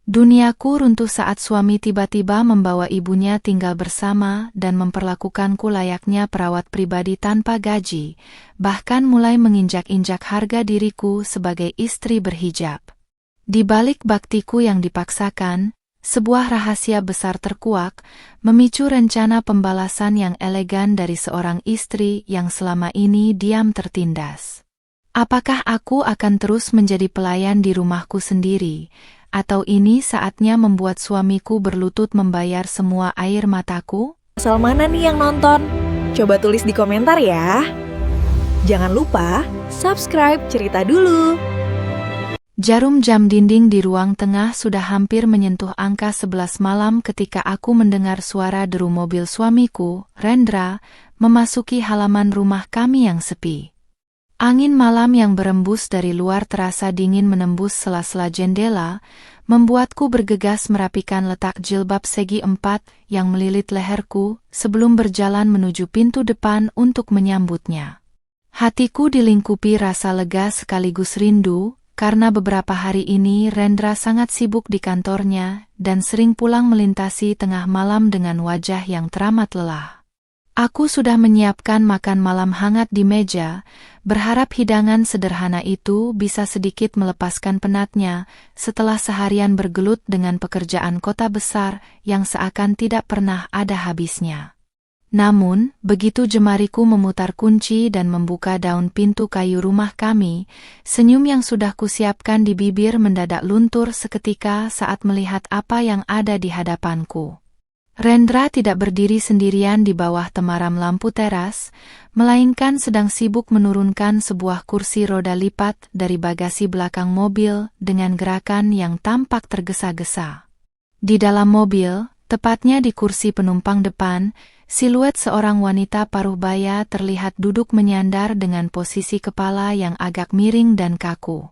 Duniaku runtuh saat suami tiba-tiba membawa ibunya tinggal bersama dan memperlakukanku layaknya perawat pribadi tanpa gaji, bahkan mulai menginjak-injak harga diriku sebagai istri berhijab. Di balik baktiku yang dipaksakan, sebuah rahasia besar terkuak, memicu rencana pembalasan yang elegan dari seorang istri yang selama ini diam tertindas. Apakah aku akan terus menjadi pelayan di rumahku sendiri, atau ini saatnya membuat suamiku berlutut membayar semua air mataku? Asal mana nih yang nonton? Coba tulis di komentar ya. Jangan lupa subscribe Cerita Dulu. Jarum jam dinding di ruang tengah sudah hampir menyentuh angka 11 malam ketika aku mendengar suara deru mobil suamiku, Rendra, memasuki halaman rumah kami yang sepi. Angin malam yang berembus dari luar terasa dingin menembus sela-sela jendela, membuatku bergegas merapikan letak jilbab segi 4 yang melilit leherku sebelum berjalan menuju pintu depan untuk menyambutnya. Hatiku dilingkupi rasa lega sekaligus rindu, karena beberapa hari ini Rendra sangat sibuk di kantornya dan sering pulang melintasi tengah malam dengan wajah yang teramat lelah. Aku sudah menyiapkan makan malam hangat di meja, berharap hidangan sederhana itu bisa sedikit melepaskan penatnya setelah seharian bergelut dengan pekerjaan kota besar yang seakan tidak pernah ada habisnya. Namun, begitu jemariku memutar kunci dan membuka daun pintu kayu rumah kami, senyum yang sudah kusiapkan di bibir mendadak luntur seketika saat melihat apa yang ada di hadapanku. Rendra tidak berdiri sendirian di bawah temaram lampu teras, melainkan sedang sibuk menurunkan sebuah kursi roda lipat dari bagasi belakang mobil dengan gerakan yang tampak tergesa-gesa. Di dalam mobil, tepatnya di kursi penumpang depan, siluet seorang wanita paruh baya terlihat duduk menyandar dengan posisi kepala yang agak miring dan kaku.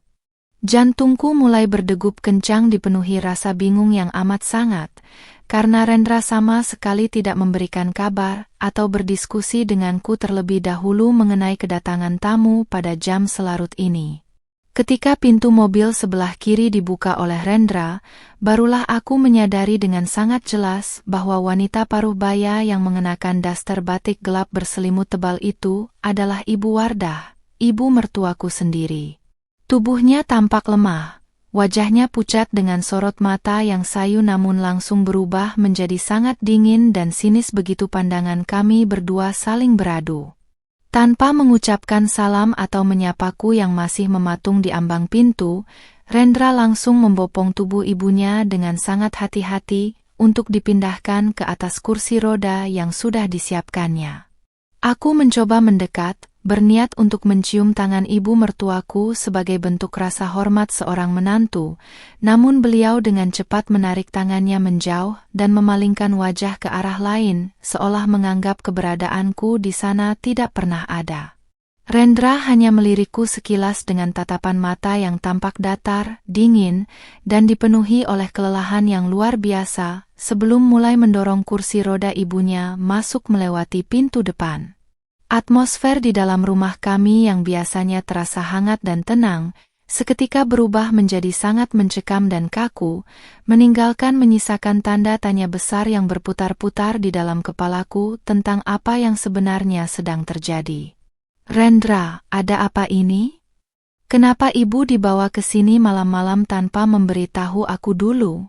Jantungku mulai berdegup kencang dipenuhi rasa bingung yang amat sangat, karena Rendra sama sekali tidak memberikan kabar atau berdiskusi denganku terlebih dahulu mengenai kedatangan tamu pada jam selarut ini. Ketika pintu mobil sebelah kiri dibuka oleh Rendra, barulah aku menyadari dengan sangat jelas bahwa wanita paruh baya yang mengenakan daster batik gelap berselimut tebal itu adalah Ibu Wardah, ibu mertuaku sendiri. Tubuhnya tampak lemah. Wajahnya pucat dengan sorot mata yang sayu namun langsung berubah menjadi sangat dingin dan sinis begitu pandangan kami berdua saling beradu. Tanpa mengucapkan salam atau menyapaku yang masih mematung di ambang pintu, Rendra langsung membopong tubuh ibunya dengan sangat hati-hati untuk dipindahkan ke atas kursi roda yang sudah disiapkannya. Aku mencoba mendekat, berniat untuk mencium tangan ibu mertuaku sebagai bentuk rasa hormat seorang menantu, namun beliau dengan cepat menarik tangannya menjauh dan memalingkan wajah ke arah lain, seolah menganggap keberadaanku di sana tidak pernah ada. Rendra hanya melirikku sekilas dengan tatapan mata yang tampak datar, dingin, dan dipenuhi oleh kelelahan yang luar biasa, sebelum mulai mendorong kursi roda ibunya masuk melewati pintu depan. Atmosfer di dalam rumah kami yang biasanya terasa hangat dan tenang, seketika berubah menjadi sangat mencekam dan kaku, meninggalkan menyisakan tanda tanya besar yang berputar-putar di dalam kepalaku tentang apa yang sebenarnya sedang terjadi. Rendra, ada apa ini? Kenapa ibu dibawa ke sini malam-malam tanpa memberitahu aku dulu?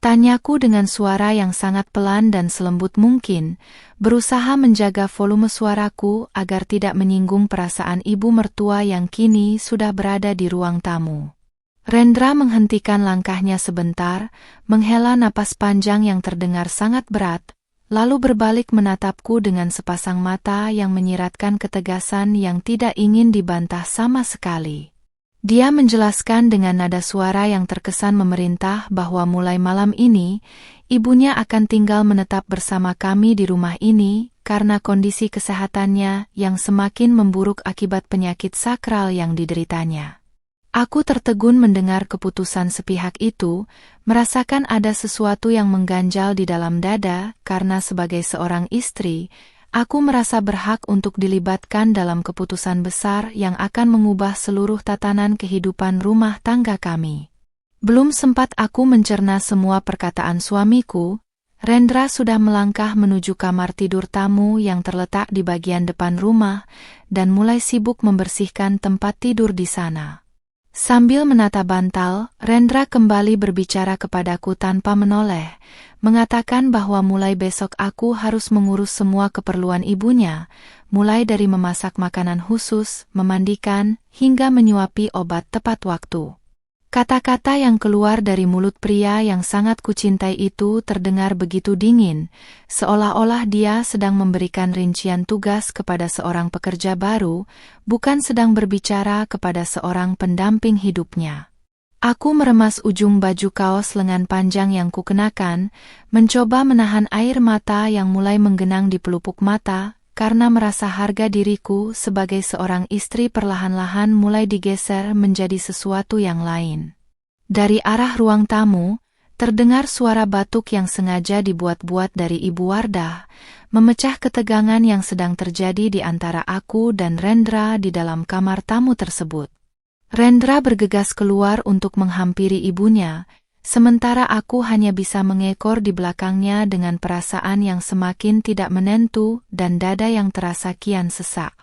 Tanyaku dengan suara yang sangat pelan dan selembut mungkin, berusaha menjaga volume suaraku agar tidak menyinggung perasaan ibu mertua yang kini sudah berada di ruang tamu. Rendra menghentikan langkahnya sebentar, menghela napas panjang yang terdengar sangat berat, lalu berbalik menatapku dengan sepasang mata yang menyiratkan ketegasan yang tidak ingin dibantah sama sekali. Dia menjelaskan dengan nada suara yang terkesan memerintah bahwa mulai malam ini, ibunya akan tinggal menetap bersama kami di rumah ini karena kondisi kesehatannya yang semakin memburuk akibat penyakit sakral yang dideritanya. Aku tertegun mendengar keputusan sepihak itu, merasakan ada sesuatu yang mengganjal di dalam dada karena sebagai seorang istri, aku merasa berhak untuk dilibatkan dalam keputusan besar yang akan mengubah seluruh tatanan kehidupan rumah tangga kami. Belum sempat aku mencerna semua perkataan suamiku, Rendra sudah melangkah menuju kamar tidur tamu yang terletak di bagian depan rumah dan mulai sibuk membersihkan tempat tidur di sana. Sambil menata bantal, Rendra kembali berbicara kepadaku tanpa menoleh, mengatakan bahwa mulai besok aku harus mengurus semua keperluan ibunya, mulai dari memasak makanan khusus, memandikan, hingga menyuapi obat tepat waktu. Kata-kata yang keluar dari mulut pria yang sangat kucintai itu terdengar begitu dingin, seolah-olah dia sedang memberikan rincian tugas kepada seorang pekerja baru, bukan sedang berbicara kepada seorang pendamping hidupnya. Aku meremas ujung baju kaos lengan panjang yang kukenakan, mencoba menahan air mata yang mulai menggenang di pelupuk mata, karena merasa harga diriku sebagai seorang istri perlahan-lahan mulai digeser menjadi sesuatu yang lain. Dari arah ruang tamu, terdengar suara batuk yang sengaja dibuat-buat dari Ibu Wardah, memecah ketegangan yang sedang terjadi di antara aku dan Rendra di dalam kamar tamu tersebut. Rendra bergegas keluar untuk menghampiri ibunya, sementara aku hanya bisa mengekor di belakangnya dengan perasaan yang semakin tidak menentu dan dada yang terasa kian sesak.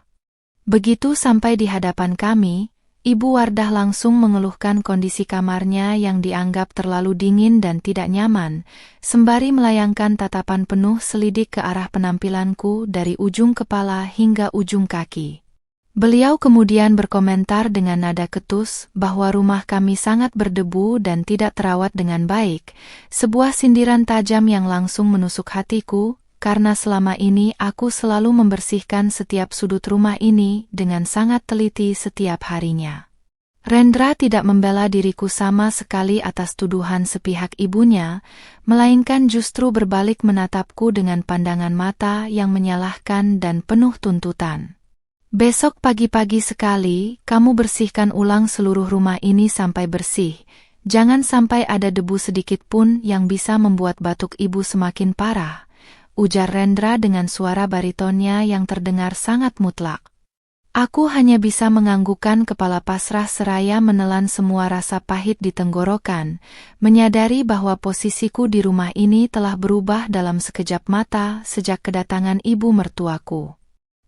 Begitu sampai di hadapan kami, Ibu Wardah langsung mengeluhkan kondisi kamarnya yang dianggap terlalu dingin dan tidak nyaman, sembari melayangkan tatapan penuh selidik ke arah penampilanku dari ujung kepala hingga ujung kaki. Beliau kemudian berkomentar dengan nada ketus bahwa rumah kami sangat berdebu dan tidak terawat dengan baik, sebuah sindiran tajam yang langsung menusuk hatiku, karena selama ini aku selalu membersihkan setiap sudut rumah ini dengan sangat teliti setiap harinya. Rendra tidak membela diriku sama sekali atas tuduhan sepihak ibunya, melainkan justru berbalik menatapku dengan pandangan mata yang menyalahkan dan penuh tuntutan. Besok pagi-pagi sekali, kamu bersihkan ulang seluruh rumah ini sampai bersih. Jangan sampai ada debu sedikit pun yang bisa membuat batuk ibu semakin parah, ujar Rendra dengan suara baritonnya yang terdengar sangat mutlak. Aku hanya bisa menganggukkan kepala pasrah seraya menelan semua rasa pahit di tenggorokan, menyadari bahwa posisiku di rumah ini telah berubah dalam sekejap mata sejak kedatangan ibu mertuaku.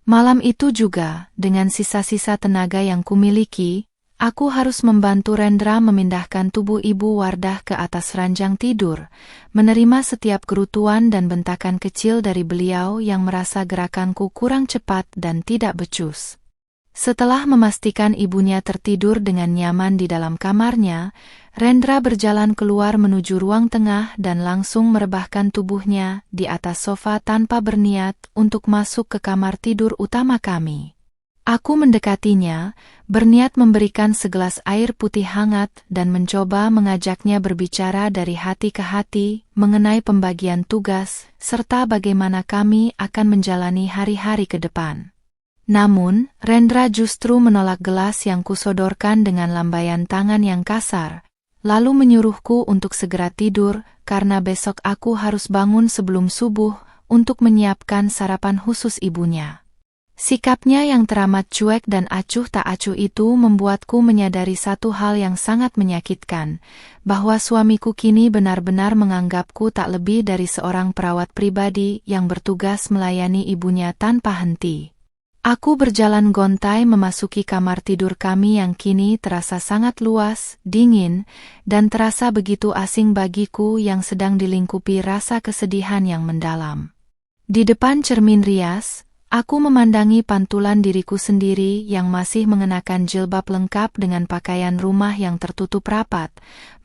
Malam itu juga, dengan sisa-sisa tenaga yang kumiliki, aku harus membantu Rendra memindahkan tubuh Ibu Wardah ke atas ranjang tidur, menerima setiap kerutuan dan bentakan kecil dari beliau yang merasa gerakanku kurang cepat dan tidak becus. Setelah memastikan ibunya tertidur dengan nyaman di dalam kamarnya, Rendra berjalan keluar menuju ruang tengah dan langsung merebahkan tubuhnya di atas sofa tanpa berniat untuk masuk ke kamar tidur utama kami. Aku mendekatinya, berniat memberikan segelas air putih hangat dan mencoba mengajaknya berbicara dari hati ke hati mengenai pembagian tugas serta bagaimana kami akan menjalani hari-hari ke depan. Namun, Rendra justru menolak gelas yang kusodorkan dengan lambaian tangan yang kasar, lalu menyuruhku untuk segera tidur karena besok aku harus bangun sebelum subuh untuk menyiapkan sarapan khusus ibunya. Sikapnya yang teramat cuek dan acuh tak acuh itu membuatku menyadari satu hal yang sangat menyakitkan, bahwa suamiku kini benar-benar menganggapku tak lebih dari seorang perawat pribadi yang bertugas melayani ibunya tanpa henti. Aku berjalan gontai memasuki kamar tidur kami yang kini terasa sangat luas, dingin, dan terasa begitu asing bagiku yang sedang dilingkupi rasa kesedihan yang mendalam. Di depan cermin rias, aku memandangi pantulan diriku sendiri yang masih mengenakan jilbab lengkap dengan pakaian rumah yang tertutup rapat,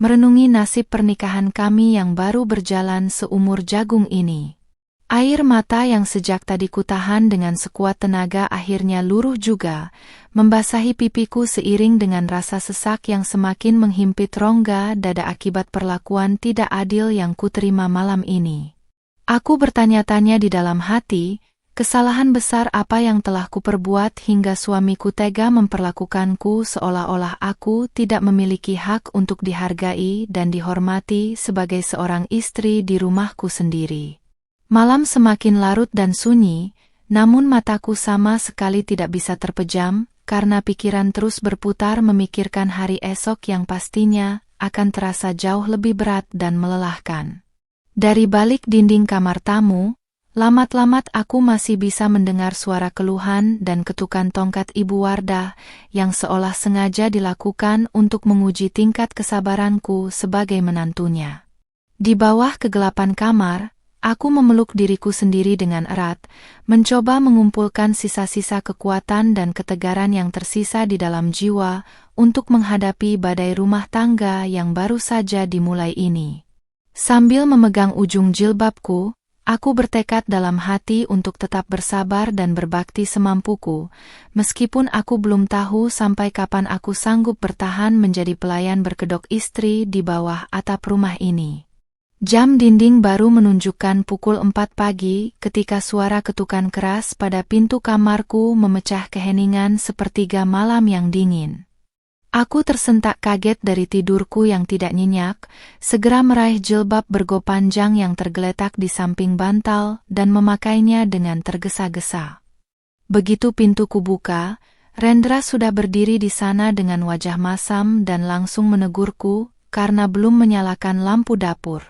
merenungi nasib pernikahan kami yang baru berjalan seumur jagung ini. Air mata yang sejak tadi kutahan dengan sekuat tenaga akhirnya luruh juga, membasahi pipiku seiring dengan rasa sesak yang semakin menghimpit rongga dada akibat perlakuan tidak adil yang kuterima malam ini. Aku bertanya-tanya di dalam hati, kesalahan besar apa yang telah kuperbuat hingga suamiku tega memperlakukanku seolah-olah aku tidak memiliki hak untuk dihargai dan dihormati sebagai seorang istri di rumahku sendiri. Malam semakin larut dan sunyi, namun mataku sama sekali tidak bisa terpejam, karena pikiran terus berputar memikirkan hari esok yang pastinya akan terasa jauh lebih berat dan melelahkan. Dari balik dinding kamar tamu, lamat-lamat aku masih bisa mendengar suara keluhan dan ketukan tongkat Ibu Wardah yang seolah sengaja dilakukan untuk menguji tingkat kesabaranku sebagai menantunya. Di bawah kegelapan kamar, aku memeluk diriku sendiri dengan erat, mencoba mengumpulkan sisa-sisa kekuatan dan ketegaran yang tersisa di dalam jiwa untuk menghadapi badai rumah tangga yang baru saja dimulai ini. Sambil memegang ujung jilbabku, aku bertekad dalam hati untuk tetap bersabar dan berbakti semampuku, meskipun aku belum tahu sampai kapan aku sanggup bertahan menjadi pelayan berkedok istri di bawah atap rumah ini. Jam dinding baru menunjukkan pukul 4 pagi ketika suara ketukan keras pada pintu kamarku memecah keheningan sepertiga malam yang dingin. Aku tersentak kaget dari tidurku yang tidak nyenyak, segera meraih jilbab bergo panjang yang tergeletak di samping bantal dan memakainya dengan tergesa-gesa. Begitu pintu kubuka, Rendra sudah berdiri di sana dengan wajah masam dan langsung menegurku karena belum menyalakan lampu dapur.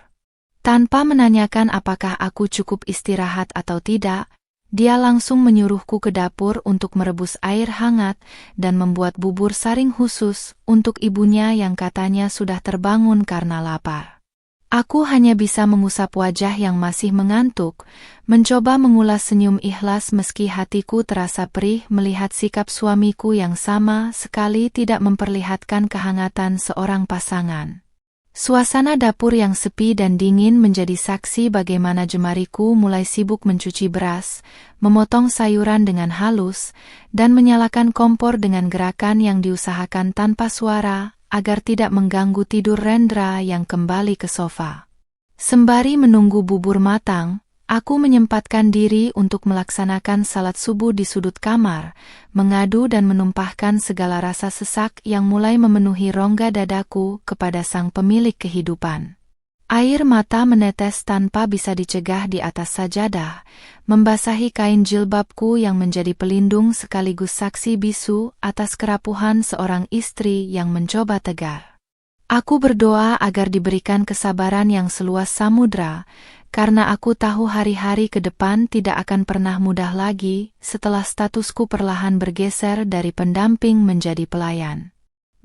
Tanpa menanyakan apakah aku cukup istirahat atau tidak, dia langsung menyuruhku ke dapur untuk merebus air hangat dan membuat bubur saring khusus untuk ibunya yang katanya sudah terbangun karena lapar. Aku hanya bisa mengusap wajah yang masih mengantuk, mencoba mengulas senyum ikhlas meski hatiku terasa perih melihat sikap suamiku yang sama sekali tidak memperlihatkan kehangatan seorang pasangan. Suasana dapur yang sepi dan dingin menjadi saksi bagaimana jemariku mulai sibuk mencuci beras, memotong sayuran dengan halus, dan menyalakan kompor dengan gerakan yang diusahakan tanpa suara, agar tidak mengganggu tidur Rendra yang kembali ke sofa. Sembari menunggu bubur matang, aku menyempatkan diri untuk melaksanakan salat subuh di sudut kamar, mengadu dan menumpahkan segala rasa sesak yang mulai memenuhi rongga dadaku kepada sang pemilik kehidupan. Air mata menetes tanpa bisa dicegah di atas sajadah, membasahi kain jilbabku yang menjadi pelindung sekaligus saksi bisu atas kerapuhan seorang istri yang mencoba tegar. Aku berdoa agar diberikan kesabaran yang seluas samudra, karena aku tahu hari-hari ke depan tidak akan pernah mudah lagi setelah statusku perlahan bergeser dari pendamping menjadi pelayan.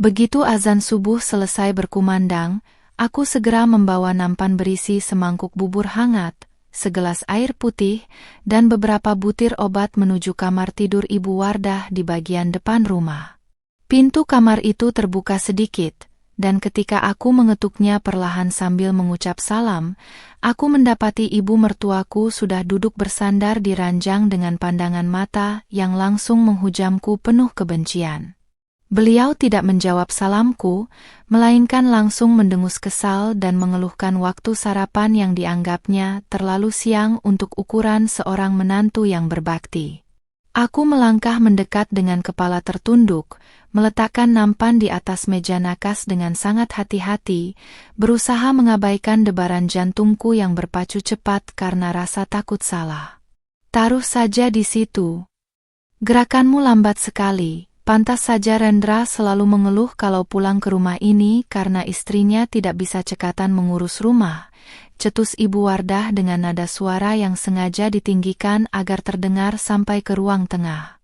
Begitu azan subuh selesai berkumandang, aku segera membawa nampan berisi semangkuk bubur hangat, segelas air putih, dan beberapa butir obat menuju kamar tidur Ibu Wardah di bagian depan rumah. Pintu kamar itu terbuka sedikit, dan ketika aku mengetuknya perlahan sambil mengucap salam, aku mendapati ibu mertuaku sudah duduk bersandar di ranjang dengan pandangan mata yang langsung menghujamku penuh kebencian. Beliau tidak menjawab salamku, melainkan langsung mendengus kesal dan mengeluhkan waktu sarapan yang dianggapnya terlalu siang untuk ukuran seorang menantu yang berbakti. Aku melangkah mendekat dengan kepala tertunduk, meletakkan nampan di atas meja nakas dengan sangat hati-hati, berusaha mengabaikan debaran jantungku yang berpacu cepat karena rasa takut salah. Taruh saja di situ. Gerakanmu lambat sekali. Pantas saja Rendra selalu mengeluh kalau pulang ke rumah ini karena istrinya tidak bisa cekatan mengurus rumah, cetus Ibu Wardah dengan nada suara yang sengaja ditinggikan agar terdengar sampai ke ruang tengah.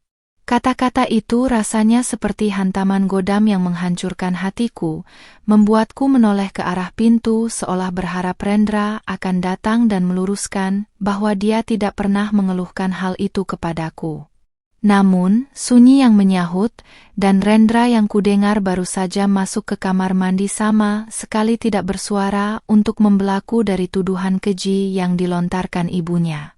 Kata-kata itu rasanya seperti hantaman godam yang menghancurkan hatiku, membuatku menoleh ke arah pintu seolah berharap Rendra akan datang dan meluruskan bahwa dia tidak pernah mengeluhkan hal itu kepadaku. Namun, sunyi yang menyahut, dan Rendra yang kudengar baru saja masuk ke kamar mandi sama sekali tidak bersuara untuk membelaku dari tuduhan keji yang dilontarkan ibunya.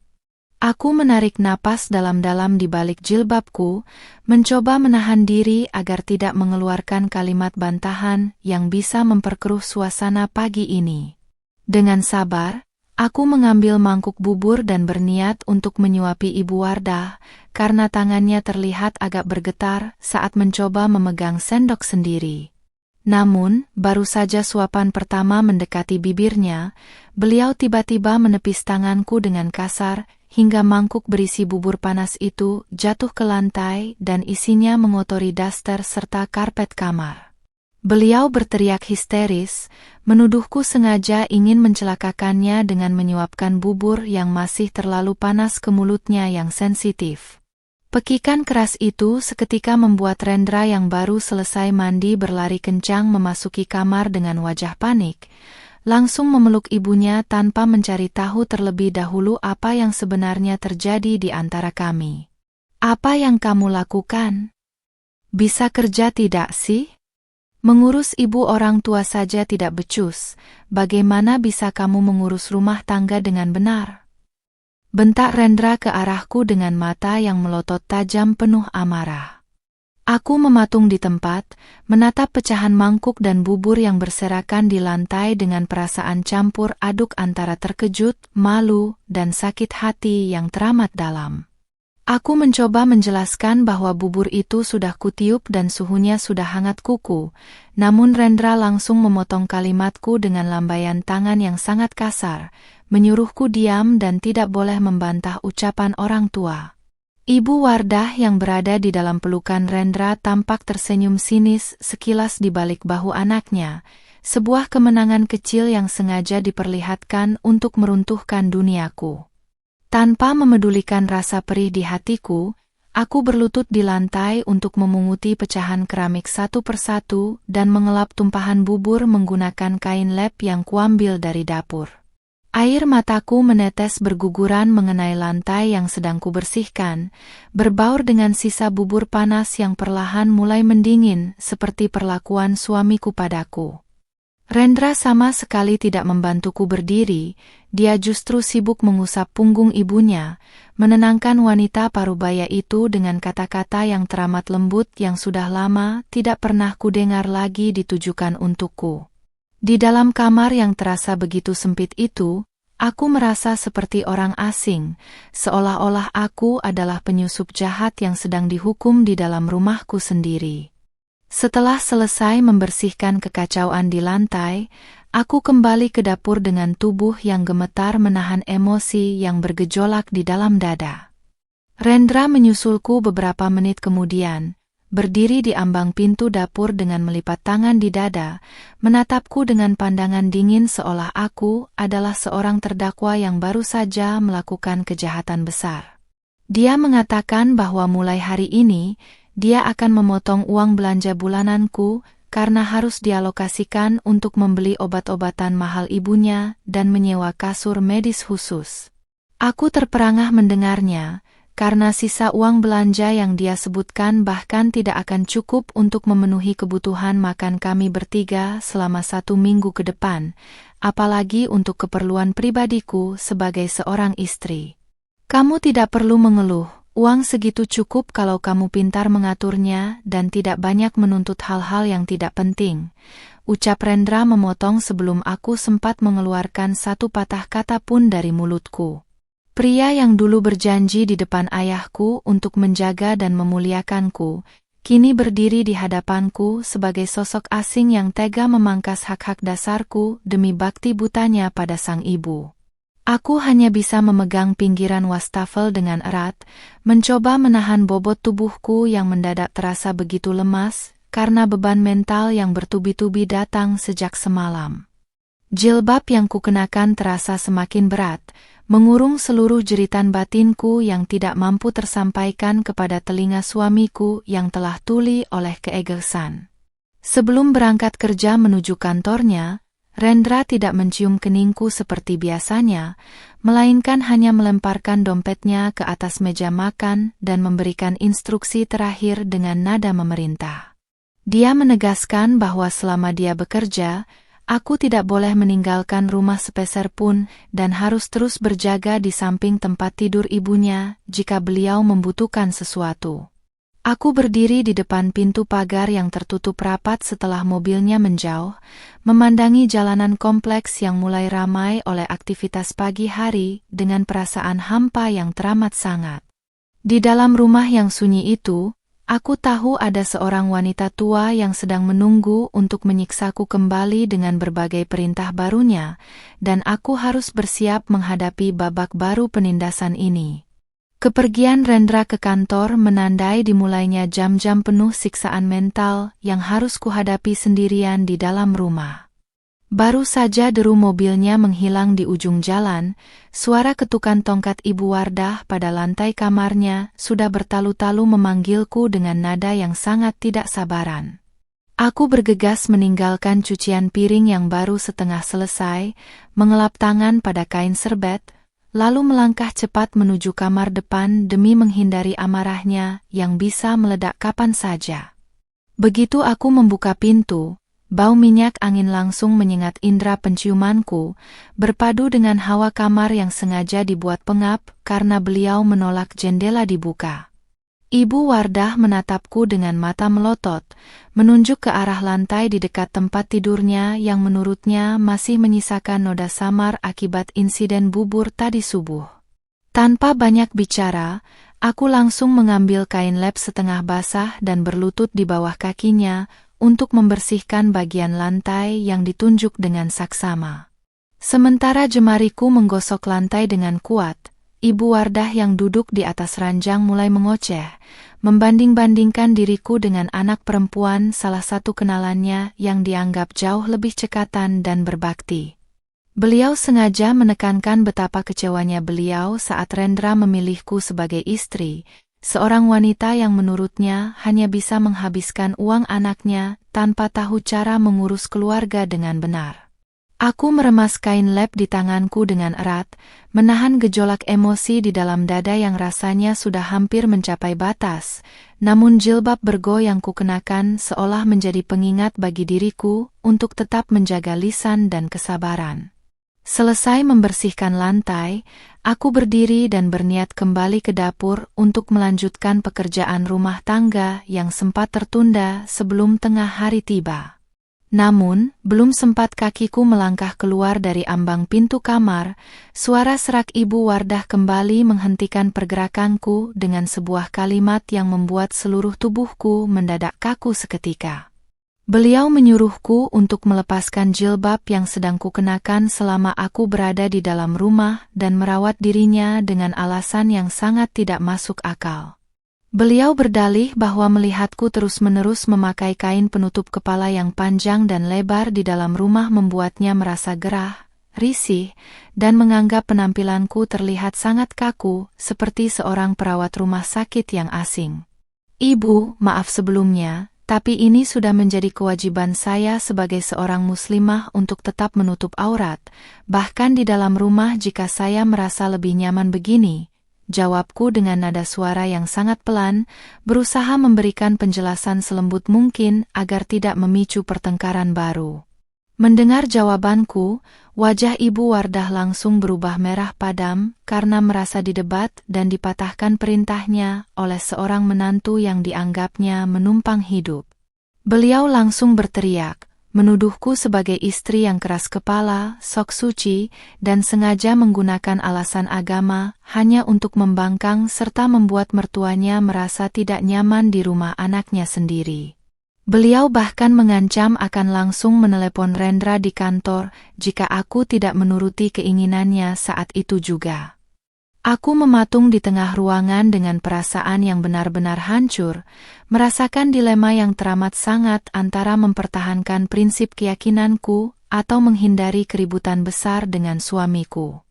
Aku menarik napas dalam-dalam di balik jilbabku, mencoba menahan diri agar tidak mengeluarkan kalimat bantahan yang bisa memperkeruh suasana pagi ini. Dengan sabar, aku mengambil mangkuk bubur dan berniat untuk menyuapi Ibu Wardah, karena tangannya terlihat agak bergetar saat mencoba memegang sendok sendiri. Namun, baru saja suapan pertama mendekati bibirnya, beliau tiba-tiba menepis tanganku dengan kasar, hingga mangkuk berisi bubur panas itu jatuh ke lantai dan isinya mengotori daster serta karpet kamar. Beliau berteriak histeris, menuduhku sengaja ingin mencelakakannya dengan menyuapkan bubur yang masih terlalu panas ke mulutnya yang sensitif. Pekikan keras itu seketika membuat Rendra yang baru selesai mandi berlari kencang memasuki kamar dengan wajah panik, langsung memeluk ibunya tanpa mencari tahu terlebih dahulu apa yang sebenarnya terjadi di antara kami. "Apa yang kamu lakukan? Bisa kerja tidak sih? Mengurus ibu orang tua saja tidak becus, bagaimana bisa kamu mengurus rumah tangga dengan benar?" Bentak Rendra ke arahku dengan mata yang melotot tajam penuh amarah. Aku mematung di tempat, menatap pecahan mangkuk dan bubur yang berserakan di lantai dengan perasaan campur aduk antara terkejut, malu, dan sakit hati yang teramat dalam. Aku mencoba menjelaskan bahwa bubur itu sudah kutiup dan suhunya sudah hangat kuku, namun Rendra langsung memotong kalimatku dengan lambaian tangan yang sangat kasar, menyuruhku diam dan tidak boleh membantah ucapan orang tua. Ibu Wardah yang berada di dalam pelukan Rendra tampak tersenyum sinis sekilas di balik bahu anaknya, sebuah kemenangan kecil yang sengaja diperlihatkan untuk meruntuhkan duniaku. Tanpa memedulikan rasa perih di hatiku, aku berlutut di lantai untuk memunguti pecahan keramik satu persatu dan mengelap tumpahan bubur menggunakan kain lap yang kuambil dari dapur. Air mataku menetes berguguran mengenai lantai yang sedang kubersihkan, berbaur dengan sisa bubur panas yang perlahan mulai mendingin seperti perlakuan suamiku padaku. Rendra sama sekali tidak membantuku berdiri, dia justru sibuk mengusap punggung ibunya, menenangkan wanita parubaya itu dengan kata-kata yang teramat lembut yang sudah lama tidak pernah kudengar lagi ditujukan untukku. Di dalam kamar yang terasa begitu sempit itu, aku merasa seperti orang asing, seolah-olah aku adalah penyusup jahat yang sedang dihukum di dalam rumahku sendiri. Setelah selesai membersihkan kekacauan di lantai, aku kembali ke dapur dengan tubuh yang gemetar menahan emosi yang bergejolak di dalam dada. Rendra menyusulku beberapa menit kemudian, berdiri di ambang pintu dapur dengan melipat tangan di dada, menatapku dengan pandangan dingin seolah aku adalah seorang terdakwa yang baru saja melakukan kejahatan besar. Dia mengatakan bahwa mulai hari ini, dia akan memotong uang belanja bulananku karena harus dialokasikan untuk membeli obat-obatan mahal ibunya dan menyewa kasur medis khusus. Aku terperangah mendengarnya, karena sisa uang belanja yang dia sebutkan bahkan tidak akan cukup untuk memenuhi kebutuhan makan kami bertiga selama 1 minggu ke depan, apalagi untuk keperluan pribadiku sebagai seorang istri. "Kamu tidak perlu mengeluh. Uang segitu cukup kalau kamu pintar mengaturnya dan tidak banyak menuntut hal-hal yang tidak penting," ucap Rendra memotong sebelum aku sempat mengeluarkan satu patah kata pun dari mulutku. Pria yang dulu berjanji di depan ayahku untuk menjaga dan memuliakanku, kini berdiri di hadapanku sebagai sosok asing yang tega memangkas hak-hak dasarku demi bakti butanya pada sang ibu. Aku hanya bisa memegang pinggiran wastafel dengan erat, mencoba menahan bobot tubuhku yang mendadak terasa begitu lemas, karena beban mental yang bertubi-tubi datang sejak semalam. Jilbab yang kukenakan terasa semakin berat, mengurung seluruh jeritan batinku yang tidak mampu tersampaikan kepada telinga suamiku yang telah tuli oleh keegoisan. Sebelum berangkat kerja menuju kantornya, Rendra tidak mencium keningku seperti biasanya, melainkan hanya melemparkan dompetnya ke atas meja makan dan memberikan instruksi terakhir dengan nada memerintah. Dia menegaskan bahwa selama dia bekerja, aku tidak boleh meninggalkan rumah sepeser pun dan harus terus berjaga di samping tempat tidur ibunya jika beliau membutuhkan sesuatu. Aku berdiri di depan pintu pagar yang tertutup rapat setelah mobilnya menjauh, memandangi jalanan kompleks yang mulai ramai oleh aktivitas pagi hari dengan perasaan hampa yang teramat sangat. Di dalam rumah yang sunyi itu, aku tahu ada seorang wanita tua yang sedang menunggu untuk menyiksaku kembali dengan berbagai perintah barunya, dan aku harus bersiap menghadapi babak baru penindasan ini. Kepergian Rendra ke kantor menandai dimulainya jam-jam penuh siksaan mental yang harus kuhadapi sendirian di dalam rumah. Baru saja deru mobilnya menghilang di ujung jalan, suara ketukan tongkat Ibu Wardah pada lantai kamarnya sudah bertalu-talu memanggilku dengan nada yang sangat tidak sabaran. Aku bergegas meninggalkan cucian piring yang baru setengah selesai, mengelap tangan pada kain serbet, lalu melangkah cepat menuju kamar depan demi menghindari amarahnya yang bisa meledak kapan saja. Begitu aku membuka pintu, bau minyak angin langsung menyengat indera penciumanku, berpadu dengan hawa kamar yang sengaja dibuat pengap karena beliau menolak jendela dibuka. Ibu Wardah menatapku dengan mata melotot, menunjuk ke arah lantai di dekat tempat tidurnya yang menurutnya masih menyisakan noda samar akibat insiden bubur tadi subuh. Tanpa banyak bicara, aku langsung mengambil kain lap setengah basah dan berlutut di bawah kakinya untuk membersihkan bagian lantai yang ditunjuk dengan saksama. Sementara jemariku menggosok lantai dengan kuat, Ibu Wardah yang duduk di atas ranjang mulai mengoceh, membanding-bandingkan diriku dengan anak perempuan salah satu kenalannya yang dianggap jauh lebih cekatan dan berbakti. Beliau sengaja menekankan betapa kecewanya beliau saat Rendra memilihku sebagai istri, seorang wanita yang menurutnya hanya bisa menghabiskan uang anaknya tanpa tahu cara mengurus keluarga dengan benar. Aku meremas kain lap di tanganku dengan erat, menahan gejolak emosi di dalam dada yang rasanya sudah hampir mencapai batas, namun jilbab bergo yang kukenakan seolah menjadi pengingat bagi diriku untuk tetap menjaga lisan dan kesabaran. Selesai membersihkan lantai, aku berdiri dan berniat kembali ke dapur untuk melanjutkan pekerjaan rumah tangga yang sempat tertunda sebelum tengah hari tiba. Namun, belum sempat kakiku melangkah keluar dari ambang pintu kamar, suara serak Ibu Wardah kembali menghentikan pergerakanku dengan sebuah kalimat yang membuat seluruh tubuhku mendadak kaku seketika. Beliau menyuruhku untuk melepaskan jilbab yang sedang kukenakan selama aku berada di dalam rumah dan merawat dirinya dengan alasan yang sangat tidak masuk akal. Beliau berdalih bahwa melihatku terus-menerus memakai kain penutup kepala yang panjang dan lebar di dalam rumah membuatnya merasa gerah, risih, dan menganggap penampilanku terlihat sangat kaku, seperti seorang perawat rumah sakit yang asing. Ibu, maaf sebelumnya, tapi ini sudah menjadi kewajiban saya sebagai seorang muslimah untuk tetap menutup aurat, bahkan di dalam rumah jika saya merasa lebih nyaman begini. Jawabku dengan nada suara yang sangat pelan, berusaha memberikan penjelasan selembut mungkin agar tidak memicu pertengkaran baru. Mendengar jawabanku, wajah Ibu Wardah langsung berubah merah padam karena merasa didebat dan dipatahkan perintahnya oleh seorang menantu yang dianggapnya menumpang hidup. Beliau langsung berteriak, menuduhku sebagai istri yang keras kepala, sok suci, dan sengaja menggunakan alasan agama hanya untuk membangkang serta membuat mertuanya merasa tidak nyaman di rumah anaknya sendiri. Beliau bahkan mengancam akan langsung menelepon Rendra di kantor jika aku tidak menuruti keinginannya saat itu juga. Aku mematung di tengah ruangan dengan perasaan yang benar-benar hancur, merasakan dilema yang teramat sangat antara mempertahankan prinsip keyakinanku atau menghindari keributan besar dengan suamiku.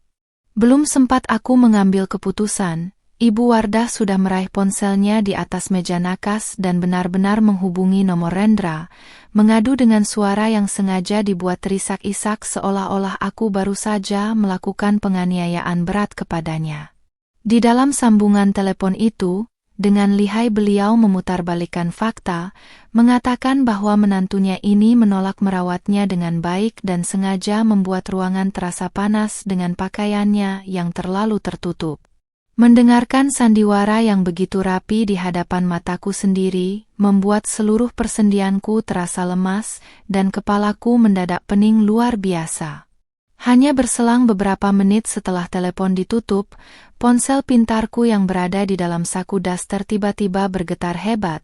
Belum sempat aku mengambil keputusan, Ibu Wardah sudah meraih ponselnya di atas meja nakas dan benar-benar menghubungi nomor Rendra, mengadu dengan suara yang sengaja dibuat terisak-isak seolah-olah aku baru saja melakukan penganiayaan berat kepadanya. Di dalam sambungan telepon itu, dengan lihai beliau memutarbalikkan fakta, mengatakan bahwa menantunya ini menolak merawatnya dengan baik dan sengaja membuat ruangan terasa panas dengan pakaiannya yang terlalu tertutup. Mendengarkan sandiwara yang begitu rapi di hadapan mataku sendiri, membuat seluruh persendianku terasa lemas dan kepalaku mendadak pening luar biasa. Hanya berselang beberapa menit setelah telepon ditutup, ponsel pintarku yang berada di dalam saku daster tiba-tiba bergetar hebat,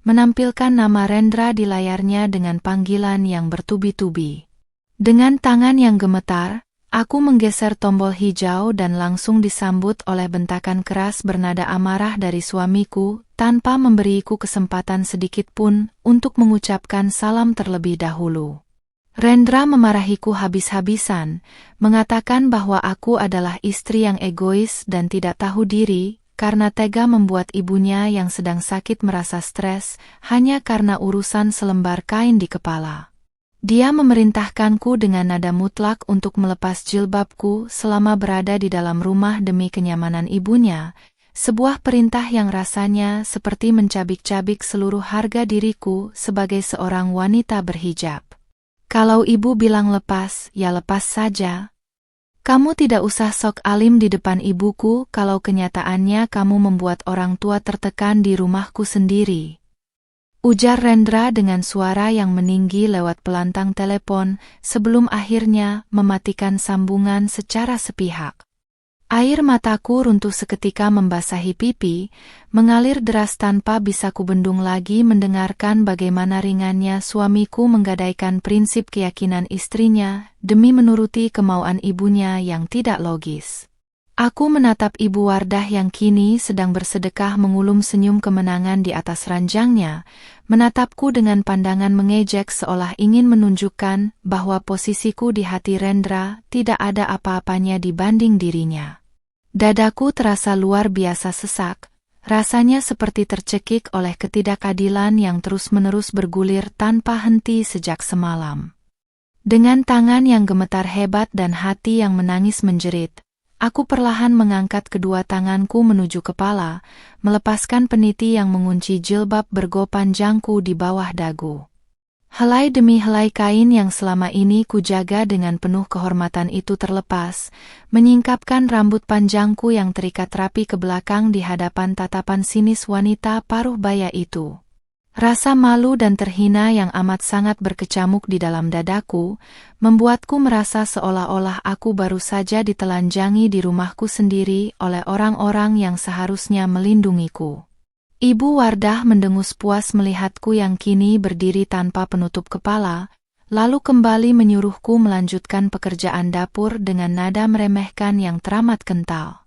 menampilkan nama Rendra di layarnya dengan panggilan yang bertubi-tubi. Dengan tangan yang gemetar, Aku menggeser tombol hijau dan langsung disambut oleh bentakan keras bernada amarah dari suamiku, tanpa memberiku kesempatan sedikit pun untuk mengucapkan salam terlebih dahulu. Rendra memarahiku habis-habisan, mengatakan bahwa aku adalah istri yang egois dan tidak tahu diri, karena tega membuat ibunya yang sedang sakit merasa stres, hanya karena urusan selembar kain di kepala. Dia memerintahkanku dengan nada mutlak untuk melepas jilbabku selama berada di dalam rumah demi kenyamanan ibunya, sebuah perintah yang rasanya seperti mencabik-cabik seluruh harga diriku sebagai seorang wanita berhijab. Kalau ibu bilang lepas, ya lepas saja. Kamu tidak usah sok alim di depan ibuku kalau kenyataannya kamu membuat orang tua tertekan di rumahku sendiri. Ujar Rendra dengan suara yang meninggi lewat pelantang telepon sebelum akhirnya mematikan sambungan secara sepihak. Air mataku runtuh seketika membasahi pipi, mengalir deras tanpa bisa kubendung lagi mendengarkan bagaimana ringannya suamiku menggadaikan prinsip keyakinan istrinya demi menuruti kemauan ibunya yang tidak logis. Aku menatap Ibu Wardah yang kini sedang bersedekah mengulum senyum kemenangan di atas ranjangnya, menatapku dengan pandangan mengejek seolah ingin menunjukkan bahwa posisiku di hati Rendra tidak ada apa-apanya dibanding dirinya. Dadaku terasa luar biasa sesak, rasanya seperti tercekik oleh ketidakadilan yang terus-menerus bergulir tanpa henti sejak semalam. Dengan tangan yang gemetar hebat dan hati yang menangis menjerit, aku perlahan mengangkat kedua tanganku menuju kepala, melepaskan peniti yang mengunci jilbab bergo panjangku di bawah dagu. Helai demi helai kain yang selama ini kujaga dengan penuh kehormatan itu terlepas, menyingkapkan rambut panjangku yang terikat rapi ke belakang di hadapan tatapan sinis wanita paruh baya itu. Rasa malu dan terhina yang amat sangat berkecamuk di dalam dadaku, membuatku merasa seolah-olah aku baru saja ditelanjangi di rumahku sendiri oleh orang-orang yang seharusnya melindungiku. Ibu Wardah mendengus puas melihatku yang kini berdiri tanpa penutup kepala, lalu kembali menyuruhku melanjutkan pekerjaan dapur dengan nada meremehkan yang teramat kental.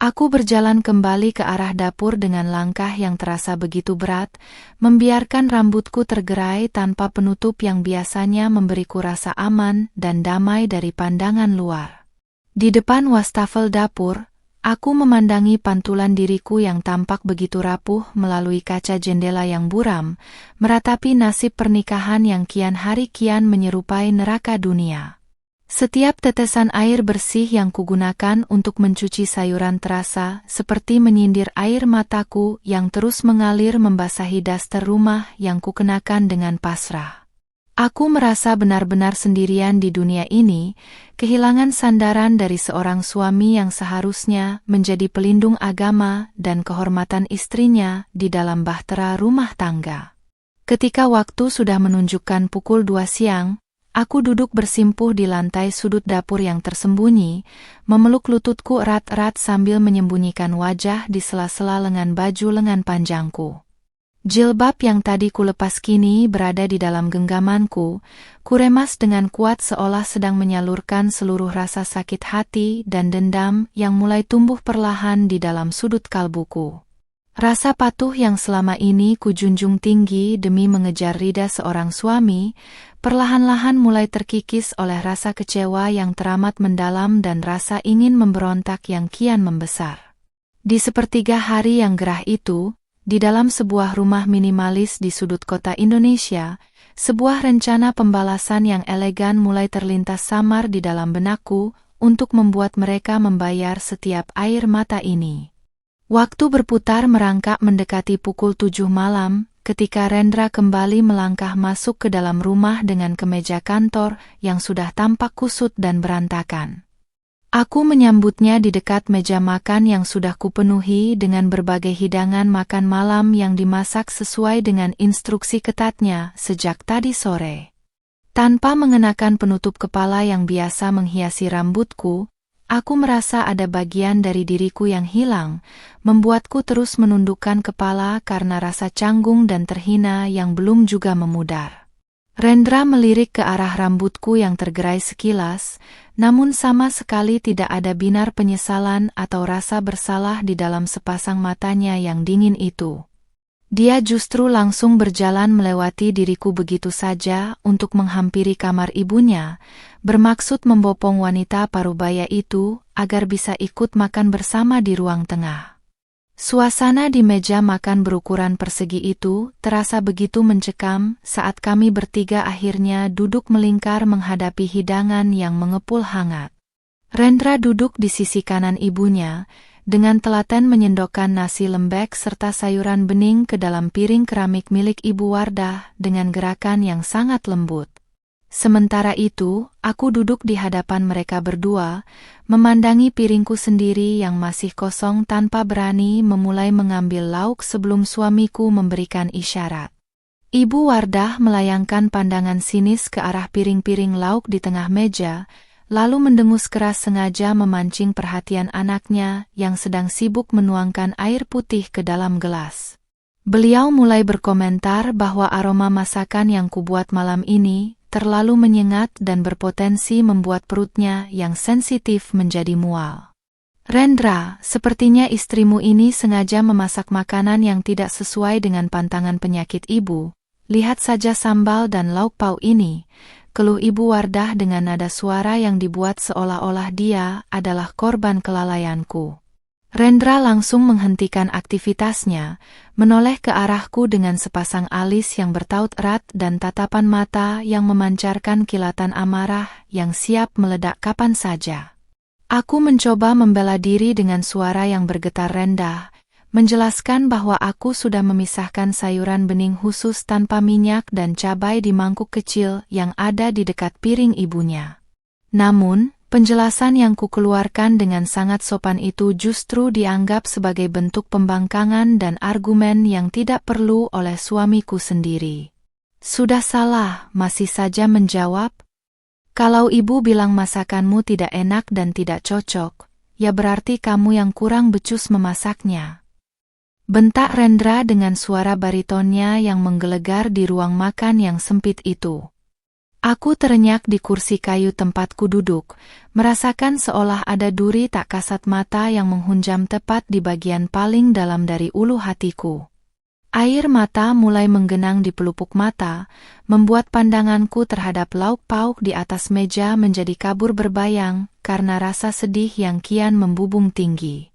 Aku berjalan kembali ke arah dapur dengan langkah yang terasa begitu berat, membiarkan rambutku tergerai tanpa penutup yang biasanya memberiku rasa aman dan damai dari pandangan luar. Di depan wastafel dapur, aku memandangi pantulan diriku yang tampak begitu rapuh melalui kaca jendela yang buram, meratapi nasib pernikahan yang kian hari kian menyerupai neraka dunia. Setiap tetesan air bersih yang kugunakan untuk mencuci sayuran terasa seperti menyindir air mataku yang terus mengalir membasahi daster rumah yang kukenakan dengan pasrah. Aku merasa benar-benar sendirian di dunia ini, kehilangan sandaran dari seorang suami yang seharusnya menjadi pelindung agama dan kehormatan istrinya di dalam bahtera rumah tangga. Ketika waktu sudah menunjukkan pukul 2 siang, aku duduk bersimpuh di lantai sudut dapur yang tersembunyi, memeluk lututku erat-erat sambil menyembunyikan wajah di sela-sela lengan baju lengan panjangku. Jilbab yang tadi kulepas kini berada di dalam genggamanku, kuremas dengan kuat seolah sedang menyalurkan seluruh rasa sakit hati dan dendam yang mulai tumbuh perlahan di dalam sudut kalbuku. Rasa patuh yang selama ini kujunjung tinggi demi mengejar ridha seorang suami, perlahan-lahan mulai terkikis oleh rasa kecewa yang teramat mendalam dan rasa ingin memberontak yang kian membesar. Di sepertiga hari yang gerah itu, di dalam sebuah rumah minimalis di sudut kota Indonesia, sebuah rencana pembalasan yang elegan mulai terlintas samar di dalam benakku untuk membuat mereka membayar setiap air mata ini. Waktu berputar merangkak mendekati pukul 7 malam, ketika Rendra kembali melangkah masuk ke dalam rumah dengan kemeja kantor yang sudah tampak kusut dan berantakan. Aku menyambutnya di dekat meja makan yang sudah kupenuhi dengan berbagai hidangan makan malam yang dimasak sesuai dengan instruksi ketatnya sejak tadi sore. Tanpa mengenakan penutup kepala yang biasa menghiasi rambutku, aku merasa ada bagian dari diriku yang hilang, membuatku terus menundukkan kepala karena rasa canggung dan terhina yang belum juga memudar. Rendra melirik ke arah rambutku yang tergerai sekilas, namun sama sekali tidak ada binar penyesalan atau rasa bersalah di dalam sepasang matanya yang dingin itu. Dia justru langsung berjalan melewati diriku begitu saja untuk menghampiri kamar ibunya, bermaksud membopong wanita parubaya itu agar bisa ikut makan bersama di ruang tengah. Suasana di meja makan berukuran persegi itu terasa begitu mencekam saat kami bertiga akhirnya duduk melingkar menghadapi hidangan yang mengepul hangat. Rendra duduk di sisi kanan ibunya, dengan telaten menyendokkan nasi lembek serta sayuran bening ke dalam piring keramik milik Ibu Wardah dengan gerakan yang sangat lembut. Sementara itu, aku duduk di hadapan mereka berdua, memandangi piringku sendiri yang masih kosong tanpa berani memulai mengambil lauk sebelum suamiku memberikan isyarat. Ibu Wardah melayangkan pandangan sinis ke arah piring-piring lauk di tengah meja, lalu mendengus keras sengaja memancing perhatian anaknya yang sedang sibuk menuangkan air putih ke dalam gelas. Beliau mulai berkomentar bahwa aroma masakan yang kubuat malam ini terlalu menyengat dan berpotensi membuat perutnya yang sensitif menjadi mual. Rendra, sepertinya istrimu ini sengaja memasak makanan yang tidak sesuai dengan pantangan penyakit ibu. Lihat saja sambal dan lauk pauk ini, keluh Ibu Wardah dengan nada suara yang dibuat seolah-olah dia adalah korban kelalaianku. Rendra langsung menghentikan aktivitasnya, menoleh ke arahku dengan sepasang alis yang bertaut erat dan tatapan mata yang memancarkan kilatan amarah yang siap meledak kapan saja. Aku mencoba membela diri dengan suara yang bergetar rendah, menjelaskan bahwa aku sudah memisahkan sayuran bening khusus tanpa minyak dan cabai di mangkuk kecil yang ada di dekat piring ibunya. Namun, penjelasan yang kukeluarkan dengan sangat sopan itu justru dianggap sebagai bentuk pembangkangan dan argumen yang tidak perlu oleh suamiku sendiri. Sudah salah, masih saja menjawab. Kalau ibu bilang masakanmu tidak enak dan tidak cocok, ya berarti kamu yang kurang becus memasaknya. Bentak Rendra dengan suara baritonnya yang menggelegar di ruang makan yang sempit itu. Aku terenyak di kursi kayu tempatku duduk, merasakan seolah ada duri tak kasat mata yang menghunjam tepat di bagian paling dalam dari ulu hatiku. Air mata mulai menggenang di pelupuk mata, membuat pandanganku terhadap lauk pauk di atas meja menjadi kabur berbayang karena rasa sedih yang kian membubung tinggi.